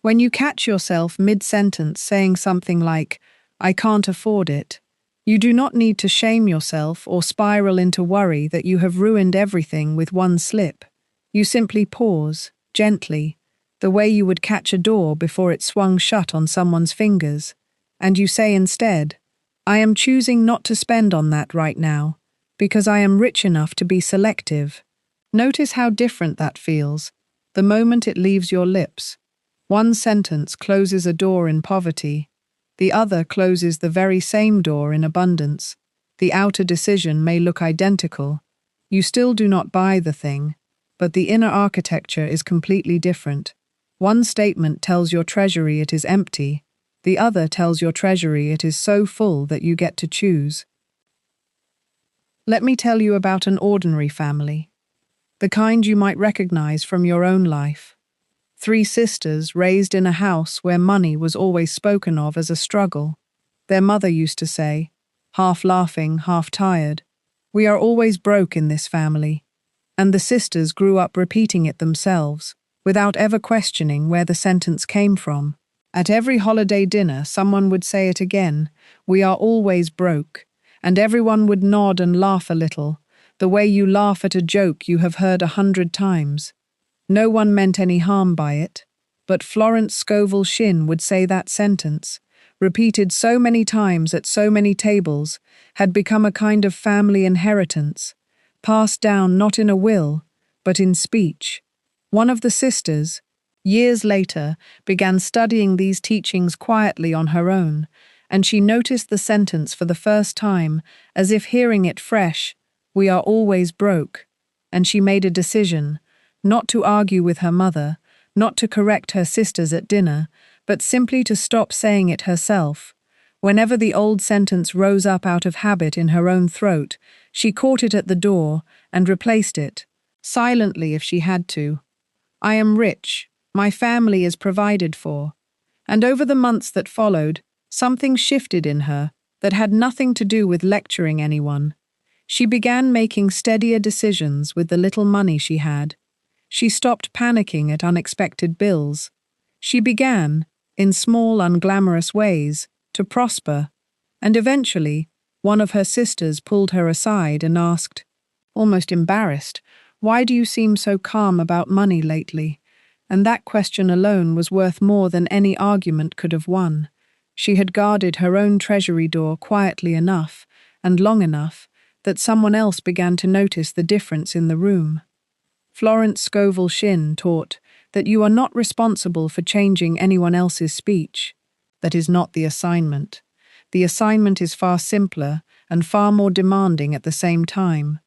S1: When you catch yourself mid-sentence saying something like, "I can't afford it," you do not need to shame yourself or spiral into worry that you have ruined everything with one slip. You simply pause, gently, the way you would catch a door before it swung shut on someone's fingers, and you say instead, "I am choosing not to spend on that right now, because I am rich enough to be selective." Notice how different that feels, the moment it leaves your lips. One sentence closes a door in poverty, the other closes the very same door in abundance. The outer decision may look identical. You still do not buy the thing, but the inner architecture is completely different. One statement tells your treasury it is empty, the other tells your treasury it is so full that you get to choose. Let me tell you about an ordinary family, the kind you might recognize from your own life. 3 sisters raised in a house where money was always spoken of as a struggle. Their mother used to say, half laughing, half tired, "We are always broke in this family." And the sisters grew up repeating it themselves, without ever questioning where the sentence came from. At every holiday dinner, someone would say it again, "We are always broke," and everyone would nod and laugh a little, the way you laugh at a joke you have heard 100 times. No one meant any harm by it, but Florence Scovel Shinn would say that sentence, repeated so many times at so many tables, had become a kind of family inheritance, passed down not in a will, but in speech. One of the sisters, years later, began studying these teachings quietly on her own, and she noticed the sentence for the first time, as if hearing it fresh, "We are always broke," and she made a decision, not to argue with her mother, not to correct her sisters at dinner, but simply to stop saying it herself. Whenever the old sentence rose up out of habit in her own throat, she caught it at the door and replaced it, silently if she had to. I am rich, my family is provided for. And over the months that followed, something shifted in her that had nothing to do with lecturing anyone. She began making steadier decisions with the little money she had. She stopped panicking at unexpected bills. She began, in small, unglamorous ways, to prosper, and eventually, one of her sisters pulled her aside and asked, almost embarrassed, "Why do you seem so calm about money lately?" And that question alone was worth more than any argument could have won. She had guarded her own treasury door quietly enough and long enough that someone else began to notice the difference in the room. Florence Scovel Shinn taught that you are not responsible for changing anyone else's speech. That is not the assignment. The assignment is far simpler and far more demanding at the same time.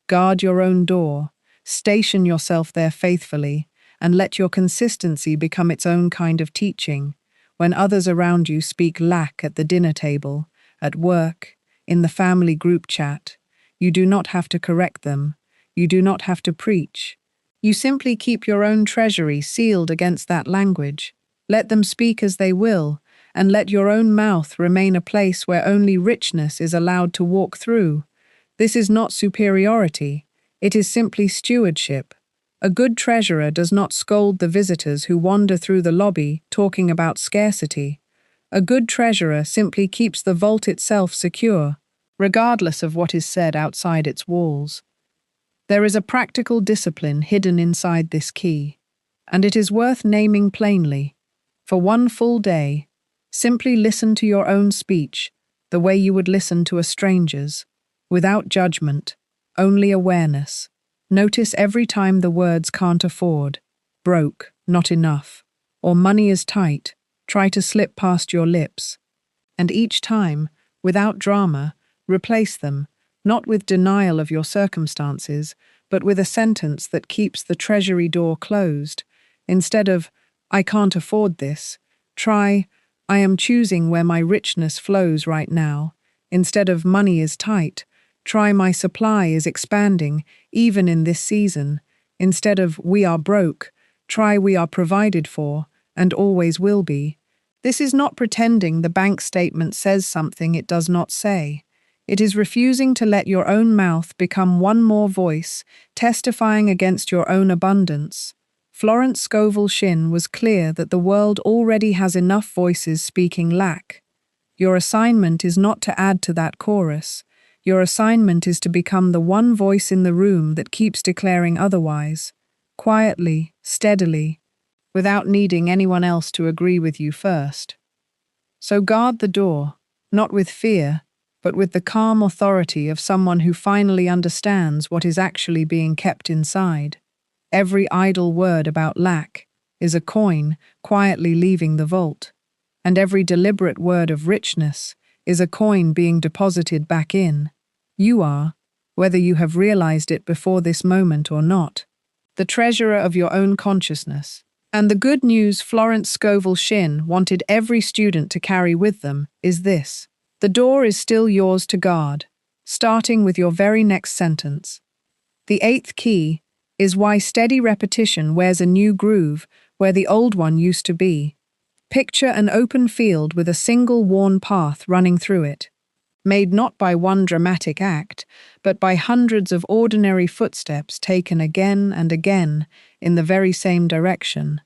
S1: Guard your own door, station yourself there faithfully, and let your consistency become its own kind of teaching. When others around you speak lack at the dinner table, at work, in the family group chat, you do not have to correct them. You do not have to preach. You simply keep your own treasury sealed against that language. Let them speak as they will, and let your own mouth remain a place where only richness is allowed to walk through. This is not superiority. It is simply stewardship. A good treasurer does not scold the visitors who wander through the lobby talking about scarcity. A good treasurer simply keeps the vault itself secure, regardless of what is said outside its walls. There is a practical discipline hidden inside this key, and it is worth naming plainly. For one full day, simply listen to your own speech the way you would listen to a stranger's, without judgment, only awareness. Notice every time the words "can't afford," "broke," "not enough," or "money is tight" try to slip past your lips. And each time, without drama, replace them, not with denial of your circumstances, but with a sentence that keeps the treasury door closed. Instead of, "I can't afford this," try, "I am choosing where my richness flows right now." Instead of "money is tight," try, "my supply is expanding, even in this season." Instead of "we are broke," try, "we are provided for, and always will be." This is not pretending the bank statement says something it does not say. It is refusing to let your own mouth become one more voice, testifying against your own abundance. Florence Scovel Shinn was clear that the world already has enough voices speaking lack. Your assignment is not to add to that chorus. Your assignment is to become the one voice in the room that keeps declaring otherwise, quietly, steadily, without needing anyone else to agree with you first. So guard the door, not with fear, but with the calm authority of someone who finally understands what is actually being kept inside. Every idle word about lack is a coin quietly leaving the vault, and every deliberate word of richness is a coin being deposited back in. You are, whether you have realized it before this moment or not, the treasurer of your own consciousness. And the good news Florence Scovel Shinn wanted every student to carry with them is this: the door is still yours to guard, starting with your very next sentence. The eighth key is why steady repetition wears a new groove where the old one used to be. Picture an open field with a single worn path running through it, made not by one dramatic act, but by hundreds of ordinary footsteps taken again and again in the very same direction.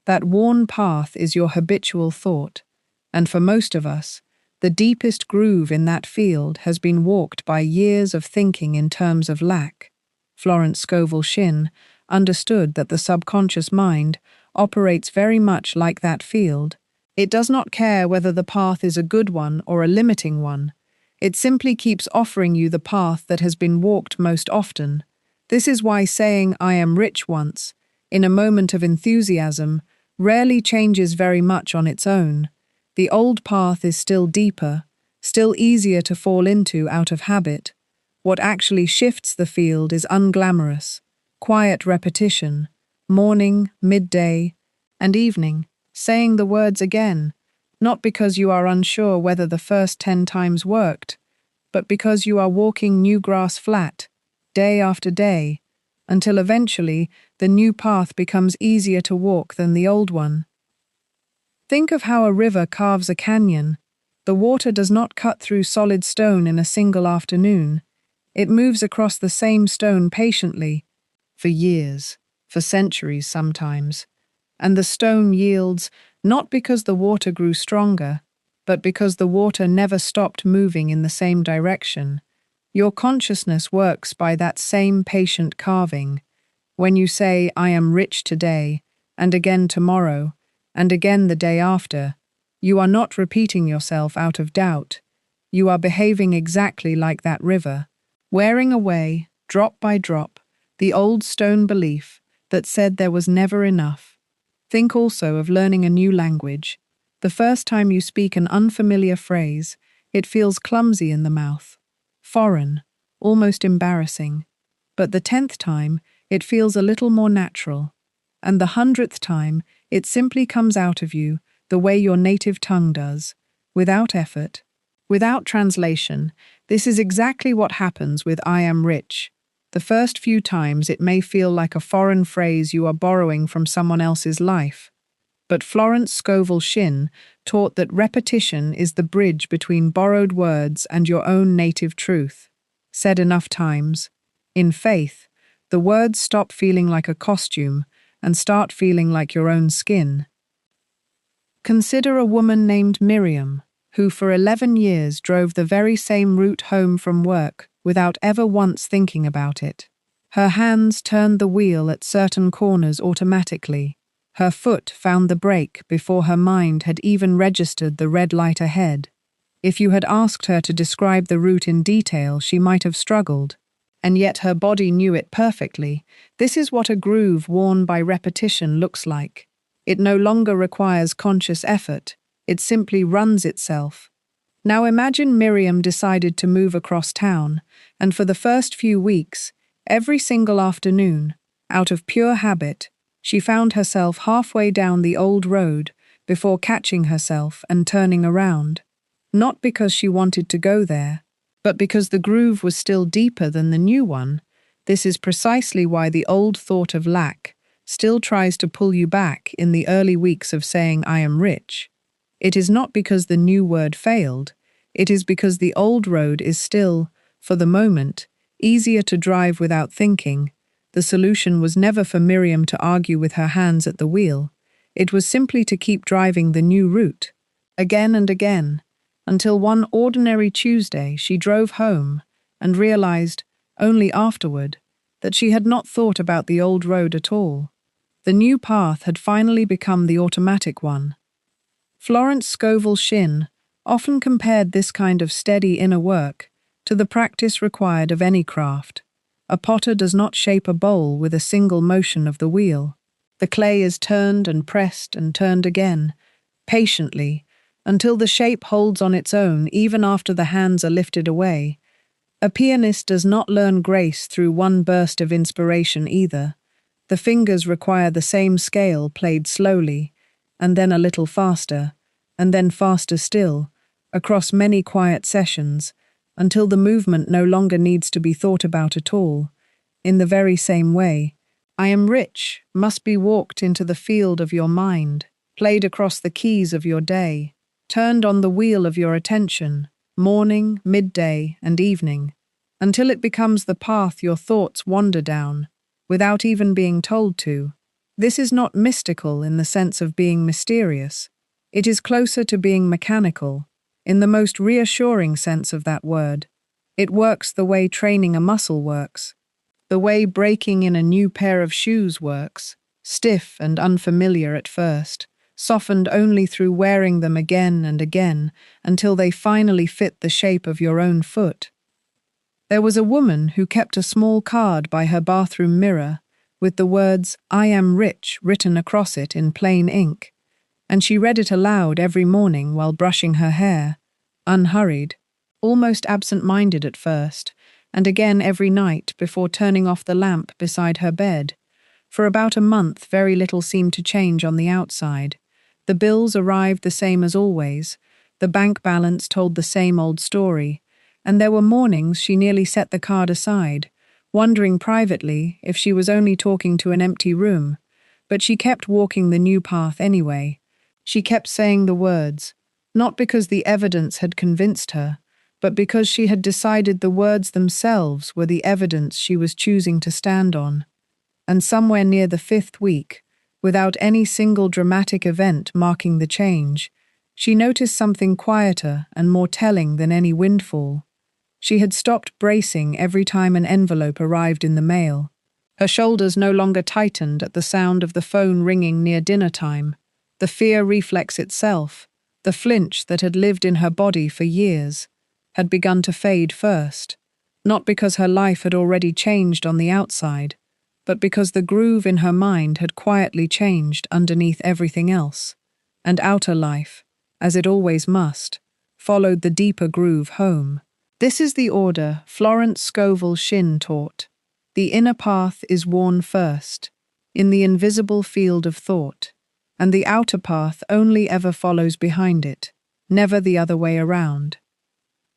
S1: That worn path is your habitual thought, and for most of us, the deepest groove in that field has been walked by years of thinking in terms of lack. Florence Scovel Shinn understood that the subconscious mind operates very much like that field. It does not care whether the path is a good one or a limiting one. It simply keeps offering you the path that has been walked most often. This is why saying "I am rich" once, in a moment of enthusiasm, rarely changes very much on its own. The old path is still deeper, still easier to fall into out of habit. What actually shifts the field is unglamorous, quiet repetition, morning, midday, and evening, saying the words again, not because you are unsure whether the first 10 times worked, but because you are walking new grass flat, day after day, until eventually the new path becomes easier to walk than the old one. Think of how a river carves a canyon. The water does not cut through solid stone in a single afternoon. It moves across the same stone patiently, for years, for centuries sometimes. And the stone yields not because the water grew stronger, but because the water never stopped moving in the same direction. Your consciousness works by that same patient carving. When you say, "I am rich today," and again tomorrow, and again the day after, you are not repeating yourself out of doubt. You are behaving exactly like that river, wearing away, drop by drop, the old stone belief that said there was never enough. Think also of learning a new language. The first time you speak an unfamiliar phrase, it feels clumsy in the mouth, foreign, almost embarrassing. But the 10th time, it feels a little more natural. And the 100th time, it simply comes out of you the way your native tongue does, without effort, without translation. This is exactly what happens with "I am rich." The first few times it may feel like a foreign phrase you are borrowing from someone else's life. But Florence Scovel Shinn taught that repetition is the bridge between borrowed words and your own native truth. Said enough times, in faith, the words stop feeling like a costume and start feeling like your own skin. Consider a woman named Miriam, who for 11 years drove the very same route home from work without ever once thinking about it. Her hands turned the wheel at certain corners automatically. Her foot found the brake before her mind had even registered the red light ahead. If you had asked her to describe the route in detail, she might have struggled. And yet her body knew it perfectly. This is what a groove worn by repetition looks like. It no longer requires conscious effort. It simply runs itself. Now imagine Miriam decided to move across town, and for the first few weeks, every single afternoon, out of pure habit, she found herself halfway down the old road before catching herself and turning around. Not because she wanted to go there, but because the groove was still deeper than the new one. This is precisely why the old thought of lack still tries to pull you back in the early weeks of saying "I am rich." It is not because the new word failed, it is because the old road is still, for the moment, easier to drive without thinking. The solution was never for Miriam to argue with her hands at the wheel. It was simply to keep driving the new route, again and again, until one ordinary Tuesday she drove home and realized, only afterward, that she had not thought about the old road at all. The new path had finally become the automatic one. Florence Scovel Shinn often compared this kind of steady inner work to the practice required of any craft. A potter does not shape a bowl with a single motion of the wheel. The clay is turned and pressed and turned again, patiently, until the shape holds on its own even after the hands are lifted away. A pianist does not learn grace through one burst of inspiration either. The fingers require the same scale played slowly, and then a little faster, and then faster still, across many quiet sessions, until the movement no longer needs to be thought about at all. In the very same way, "I am rich" must be walked into the field of your mind, played across the keys of your day, turned on the wheel of your attention, morning, midday, and evening, until it becomes the path your thoughts wander down, without even being told to. This is not mystical in the sense of being mysterious. It is closer to being mechanical, in the most reassuring sense of that word. It works the way training a muscle works, the way breaking in a new pair of shoes works, stiff and unfamiliar at first, softened only through wearing them again and again until they finally fit the shape of your own foot. There was a woman who kept a small card by her bathroom mirror with the words "I am rich" written across it in plain ink, and she read it aloud every morning while brushing her hair, unhurried, almost absent-minded at first, and again every night before turning off the lamp beside her bed. For about a month, very little seemed to change on the outside. The bills arrived the same as always, the bank balance told the same old story, and there were mornings she nearly set the card aside, wondering privately if she was only talking to an empty room. But she kept walking the new path anyway. She kept saying the words, not because the evidence had convinced her, but because she had decided the words themselves were the evidence she was choosing to stand on. And somewhere near the 5th week, without any single dramatic event marking the change, she noticed something quieter and more telling than any windfall. She had stopped bracing every time an envelope arrived in the mail. Her shoulders no longer tightened at the sound of the phone ringing near dinner time. The fear reflex itself, the flinch that had lived in her body for years, had begun to fade first, not because her life had already changed on the outside, but because the groove in her mind had quietly changed underneath everything else, and outer life, as it always must, followed the deeper groove home. This is the order Florence Scovel Shinn taught. The inner path is worn first, in the invisible field of thought, and the outer path only ever follows behind it, never the other way around.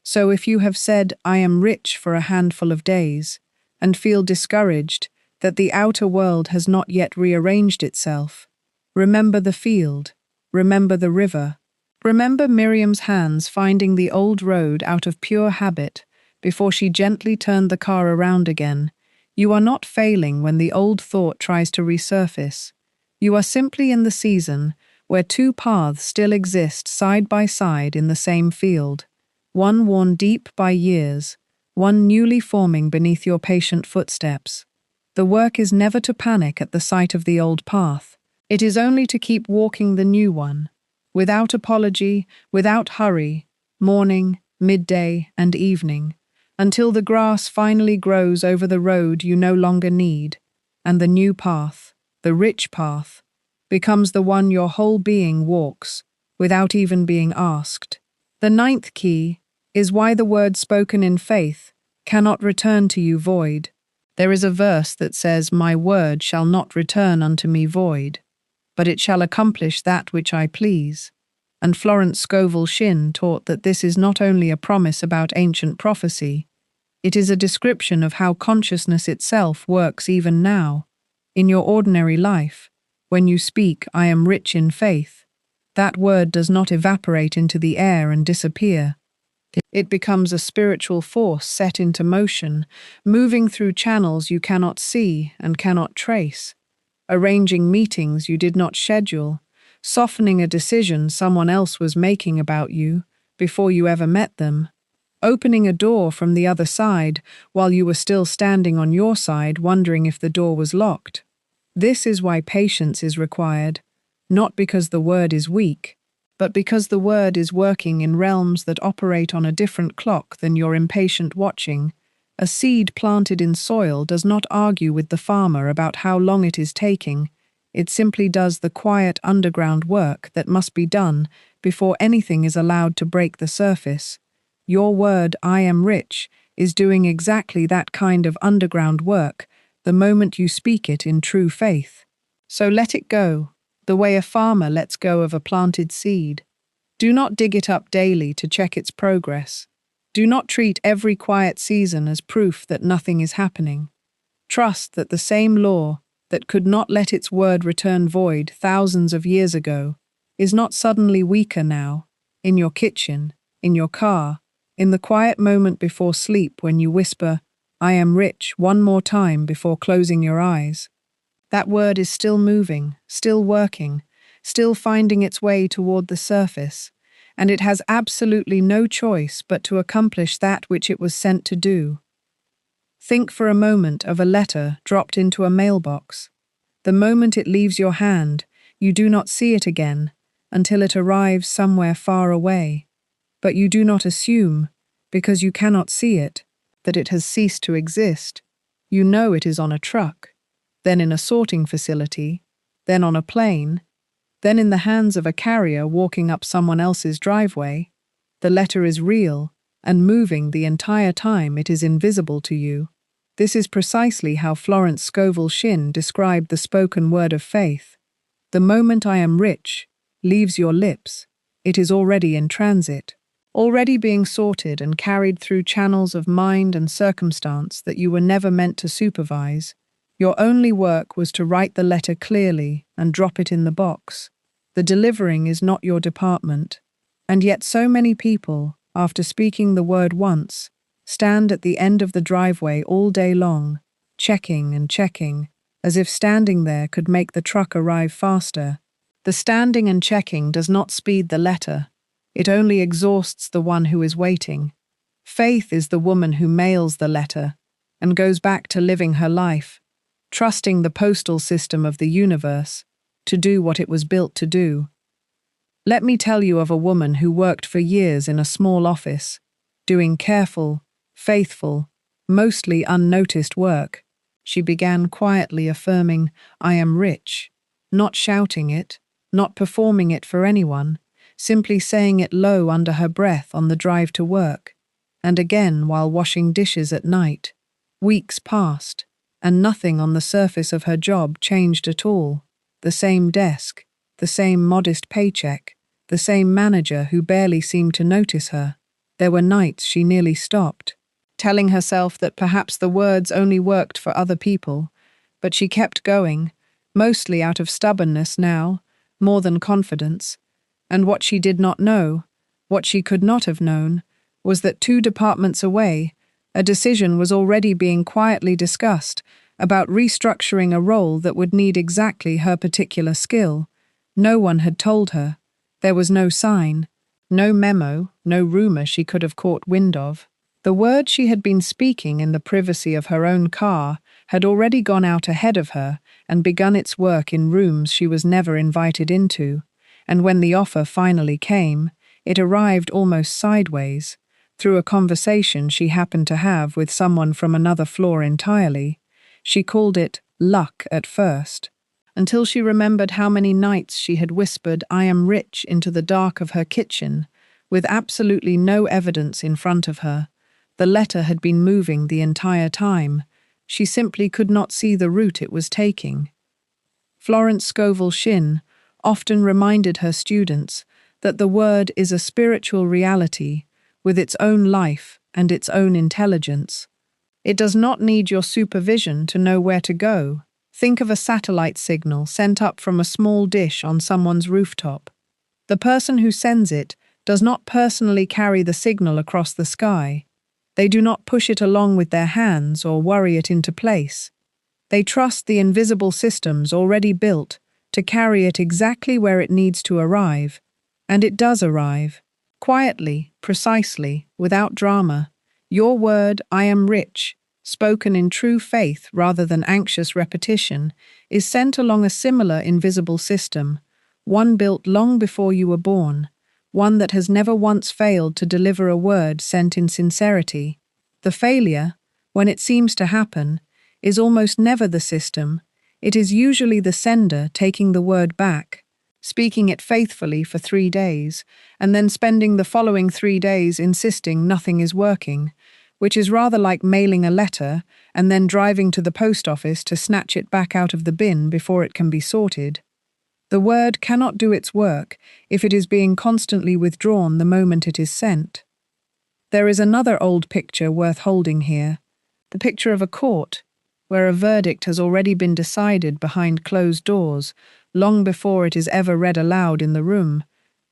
S1: So if you have said, "I am rich" for a handful of days, and feel discouraged that the outer world has not yet rearranged itself, remember the field, remember the river, remember Miriam's hands finding the old road out of pure habit before she gently turned the car around again. You are not failing when the old thought tries to resurface. You are simply in the season where two paths still exist side by side in the same field, one worn deep by years, one newly forming beneath your patient footsteps. The work is never to panic at the sight of the old path. It is only to keep walking the new one, without apology, without hurry, morning, midday, and evening, until the grass finally grows over the road you no longer need, and the new path, the rich path, becomes the one your whole being walks, without even being asked. The 9th key is why the word spoken in faith cannot return to you void. There is a verse that says, "My word shall not return unto me void, but it shall accomplish that which I please." And Florence Scovel Shinn taught that this is not only a promise about ancient prophecy, it is a description of how consciousness itself works even now. In your ordinary life, when you speak, "I am rich in faith," that word does not evaporate into the air and disappear. It becomes a spiritual force set into motion, moving through channels you cannot see and cannot trace, arranging meetings you did not schedule, softening a decision someone else was making about you before you ever met them, opening a door from the other side while you were still standing on your side wondering if the door was locked. This is why patience is required, not because the word is weak, but because the word is working in realms that operate on a different clock than your impatient watching. A seed planted in soil does not argue with the farmer about how long it is taking. It simply does the quiet underground work that must be done before anything is allowed to break the surface. Your word, "I am rich," is doing exactly that kind of underground work the moment you speak it in true faith. So let it go, the way a farmer lets go of a planted seed. Do not dig it up daily to check its progress. Do not treat every quiet season as proof that nothing is happening. Trust that the same law that could not let its word return void thousands of years ago is not suddenly weaker now, in your kitchen, in your car, in the quiet moment before sleep when you whisper, "I am rich," one more time before closing your eyes. That word is still moving, still working, still finding its way toward the surface, and it has absolutely no choice but to accomplish that which it was sent to do. Think for a moment of a letter dropped into a mailbox. The moment it leaves your hand, you do not see it again until it arrives somewhere far away. But you do not assume, because you cannot see it, that it has ceased to exist. You know it is on a truck, then in a sorting facility, then on a plane, then in the hands of a carrier walking up someone else's driveway. The letter is real and moving the entire time it is invisible to you. This is precisely how Florence Scovel Shinn described the spoken word of faith. The moment "I am rich" leaves your lips, it is already in transit, already being sorted and carried through channels of mind and circumstance that you were never meant to supervise. Your only work was to write the letter clearly and drop it in the box. The delivering is not your department. And yet so many people, after speaking the word once, stand at the end of the driveway all day long, checking and checking, as if standing there could make the truck arrive faster. The standing and checking does not speed the letter. It only exhausts the one who is waiting. Faith is the woman who mails the letter and goes back to living her life, trusting the postal system of the universe to do what it was built to do. Let me tell you of a woman who worked for years in a small office, doing careful, faithful, mostly unnoticed work. She began quietly affirming, "I am rich," not shouting it, not performing it for anyone, simply saying it low under her breath on the drive to work, and again while washing dishes at night. Weeks passed, and nothing on the surface of her job changed at all. The same desk, the same modest paycheck, the same manager who barely seemed to notice her. There were nights she nearly stopped, telling herself that perhaps the words only worked for other people, but she kept going, mostly out of stubbornness now, more than confidence. And what she did not know, what she could not have known, was that 2 departments away, a decision was already being quietly discussed about restructuring a role that would need exactly her particular skill. No one had told her. There was no sign, no memo, no rumor she could have caught wind of. The word she had been speaking in the privacy of her own car had already gone out ahead of her and begun its work in rooms she was never invited into. And when the offer finally came, it arrived almost sideways, through a conversation she happened to have with someone from another floor entirely. She called it luck at first, until she remembered how many nights she had whispered "I am rich" into the dark of her kitchen, with absolutely no evidence in front of her. The letter had been moving the entire time. She simply could not see the route it was taking. Florence Scovel Shinn often reminded her students that the word is a spiritual reality with its own life and its own intelligence. It does not need your supervision to know where to go. Think of a satellite signal sent up from a small dish on someone's rooftop. The person who sends it does not personally carry the signal across the sky. They do not push it along with their hands or worry it into place. They trust the invisible systems already built to carry it exactly where it needs to arrive. And it does arrive. Quietly, precisely, without drama. Your word, "I am rich," spoken in true faith rather than anxious repetition, is sent along a similar invisible system, one built long before you were born, one that has never once failed to deliver a word sent in sincerity. The failure, when it seems to happen, is almost never the system. It is usually the sender taking the word back, speaking it faithfully for 3 days, and then spending the following 3 days insisting nothing is working, which is rather like mailing a letter and then driving to the post office to snatch it back out of the bin before it can be sorted. The word cannot do its work if it is being constantly withdrawn the moment it is sent. There is another old picture worth holding here, the picture of a court, where a verdict has already been decided behind closed doors, long before it is ever read aloud in the room.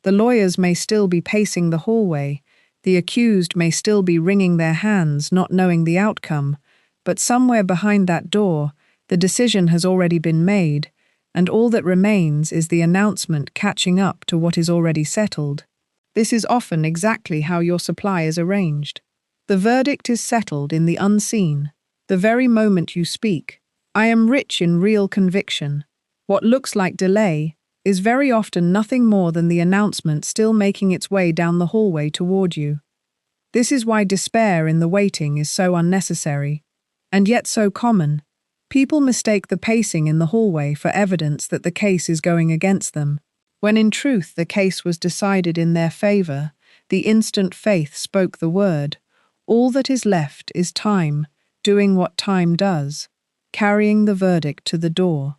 S1: The lawyers may still be pacing the hallway, the accused may still be wringing their hands, not knowing the outcome, but somewhere behind that door, the decision has already been made, and all that remains is the announcement catching up to what is already settled. This is often exactly how your supply is arranged. The verdict is settled in the unseen, the very moment you speak. I am rich in real conviction. What looks like delay is very often nothing more than the announcement still making its way down the hallway toward you. This is why despair in the waiting is so unnecessary, and yet so common. People mistake the pacing in the hallway for evidence that the case is going against them, when in truth the case was decided in their favor. The instant faith spoke the word. All that is left is time, doing what time does, carrying the verdict to the door.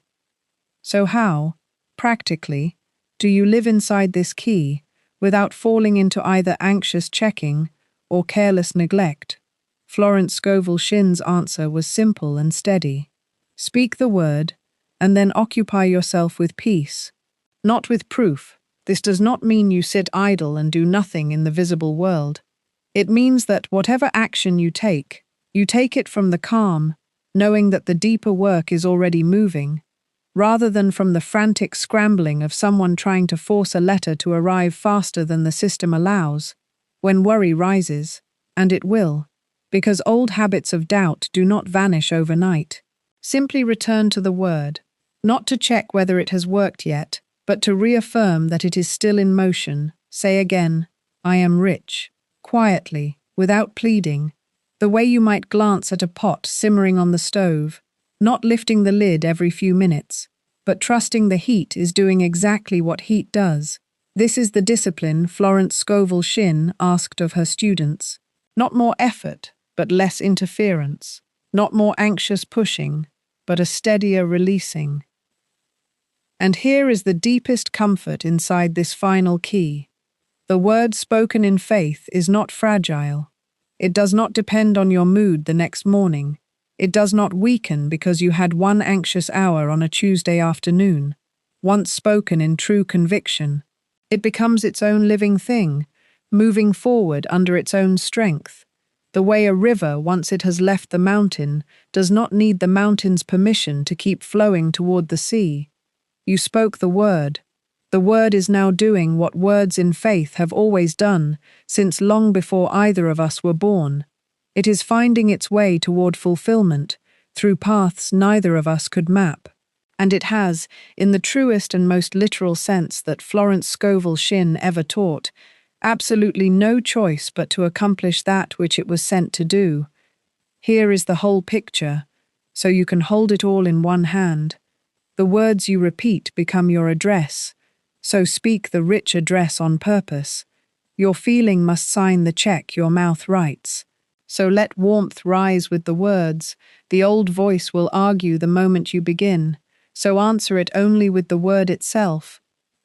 S1: So how, practically, Do you live inside this key without falling into either anxious checking or careless neglect? Florence Scovel Shinn's answer was simple and steady. Speak the word, and then occupy yourself with peace, not with proof. This does not mean you sit idle and do nothing in the visible world. It means that whatever action you take it from the calm, knowing that the deeper work is already moving, rather than from the frantic scrambling of someone trying to force a letter to arrive faster than the system allows. When worry rises, and it will, because old habits of doubt do not vanish overnight, simply return to the word, not to check whether it has worked yet, but to reaffirm that it is still in motion. Say again, I am rich, quietly, without pleading, the way you might glance at a pot simmering on the stove, not lifting the lid every few minutes, but trusting the heat is doing exactly what heat does. This is the discipline Florence Scovel Shinn asked of her students. Not more effort, but less interference. Not more anxious pushing, but a steadier releasing. And here is the deepest comfort inside this final key. The word spoken in faith is not fragile. It does not depend on your mood the next morning. It does not weaken because you had one anxious hour on a Tuesday afternoon. Once spoken in true conviction, it becomes its own living thing, moving forward under its own strength. The way a river, once it has left the mountain, does not need the mountain's permission to keep flowing toward the sea. You spoke the word. The word is now doing what words in faith have always done, since long before either of us were born. It is finding its way toward fulfillment, through paths neither of us could map. And it has, in the truest and most literal sense that Florence Scovel Shinn ever taught, absolutely no choice but to accomplish that which it was sent to do. Here is the whole picture, so you can hold it all in one hand. The words you repeat become your address, so speak the rich address on purpose. Your feeling must sign the check your mouth writes. So let warmth rise with the words. The old voice will argue the moment you begin, so answer it only with the word itself.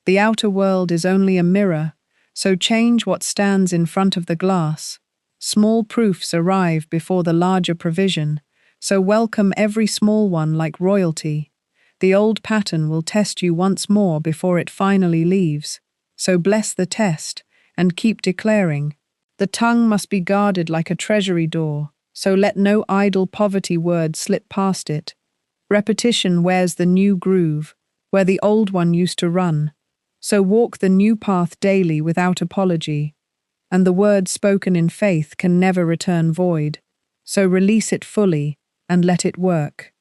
S1: The outer world is only a mirror, so change what stands in front of the glass. Small proofs arrive before the larger provision, so welcome every small one like royalty. The old pattern will test you once more before it finally leaves, so bless the test and keep declaring. The tongue must be guarded like a treasury door, so let no idle poverty word slip past it. Repetition wears the new groove, where the old one used to run, so walk the new path daily without apology. And the word spoken in faith can never return void, so release it fully and let it work.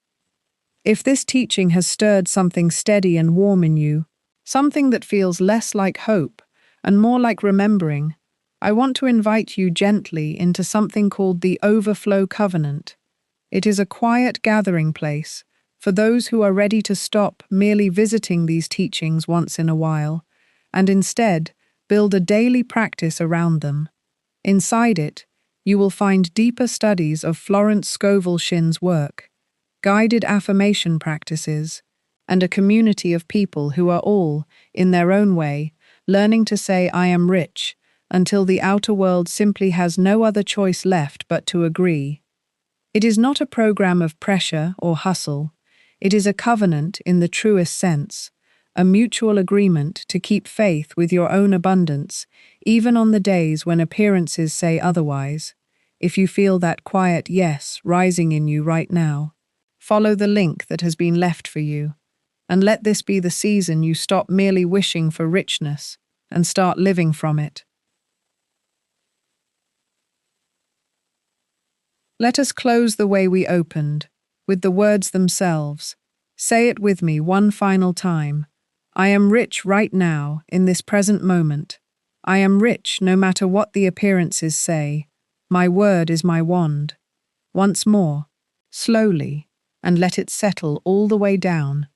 S1: If this teaching has stirred something steady and warm in you, something that feels less like hope and more like remembering, I want to invite you gently into something called the Overflow Covenant. It is a quiet gathering place for those who are ready to stop merely visiting these teachings once in a while, and instead build a daily practice around them. Inside it, you will find deeper studies of Florence Scovel Shinn's work, guided affirmation practices, and a community of people who are all, in their own way, learning to say I am rich, until the outer world simply has no other choice left but to agree. It is not a program of pressure or hustle. It is a covenant in the truest sense, a mutual agreement to keep faith with your own abundance, even on the days when appearances say otherwise. If you feel that quiet yes rising in you right now, follow the link that has been left for you, and let this be the season you stop merely wishing for richness and start living from it. Let us close the way we opened, with the words themselves. Say it with me one final time. I am rich right now, in this present moment. I am rich no matter what the appearances say. My word is my wand. Once more, slowly, and let it settle all the way down.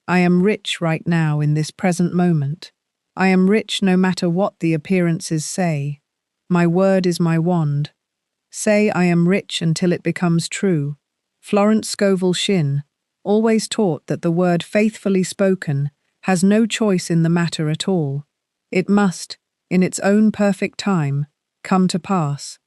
S1: I am rich right now in this present moment. I am rich no matter what the appearances say. My word is my wand. Say I am rich until it becomes true. Florence Scovel Shinn always taught that the word faithfully spoken has no choice in the matter at all. It must, in its own perfect time, come to pass.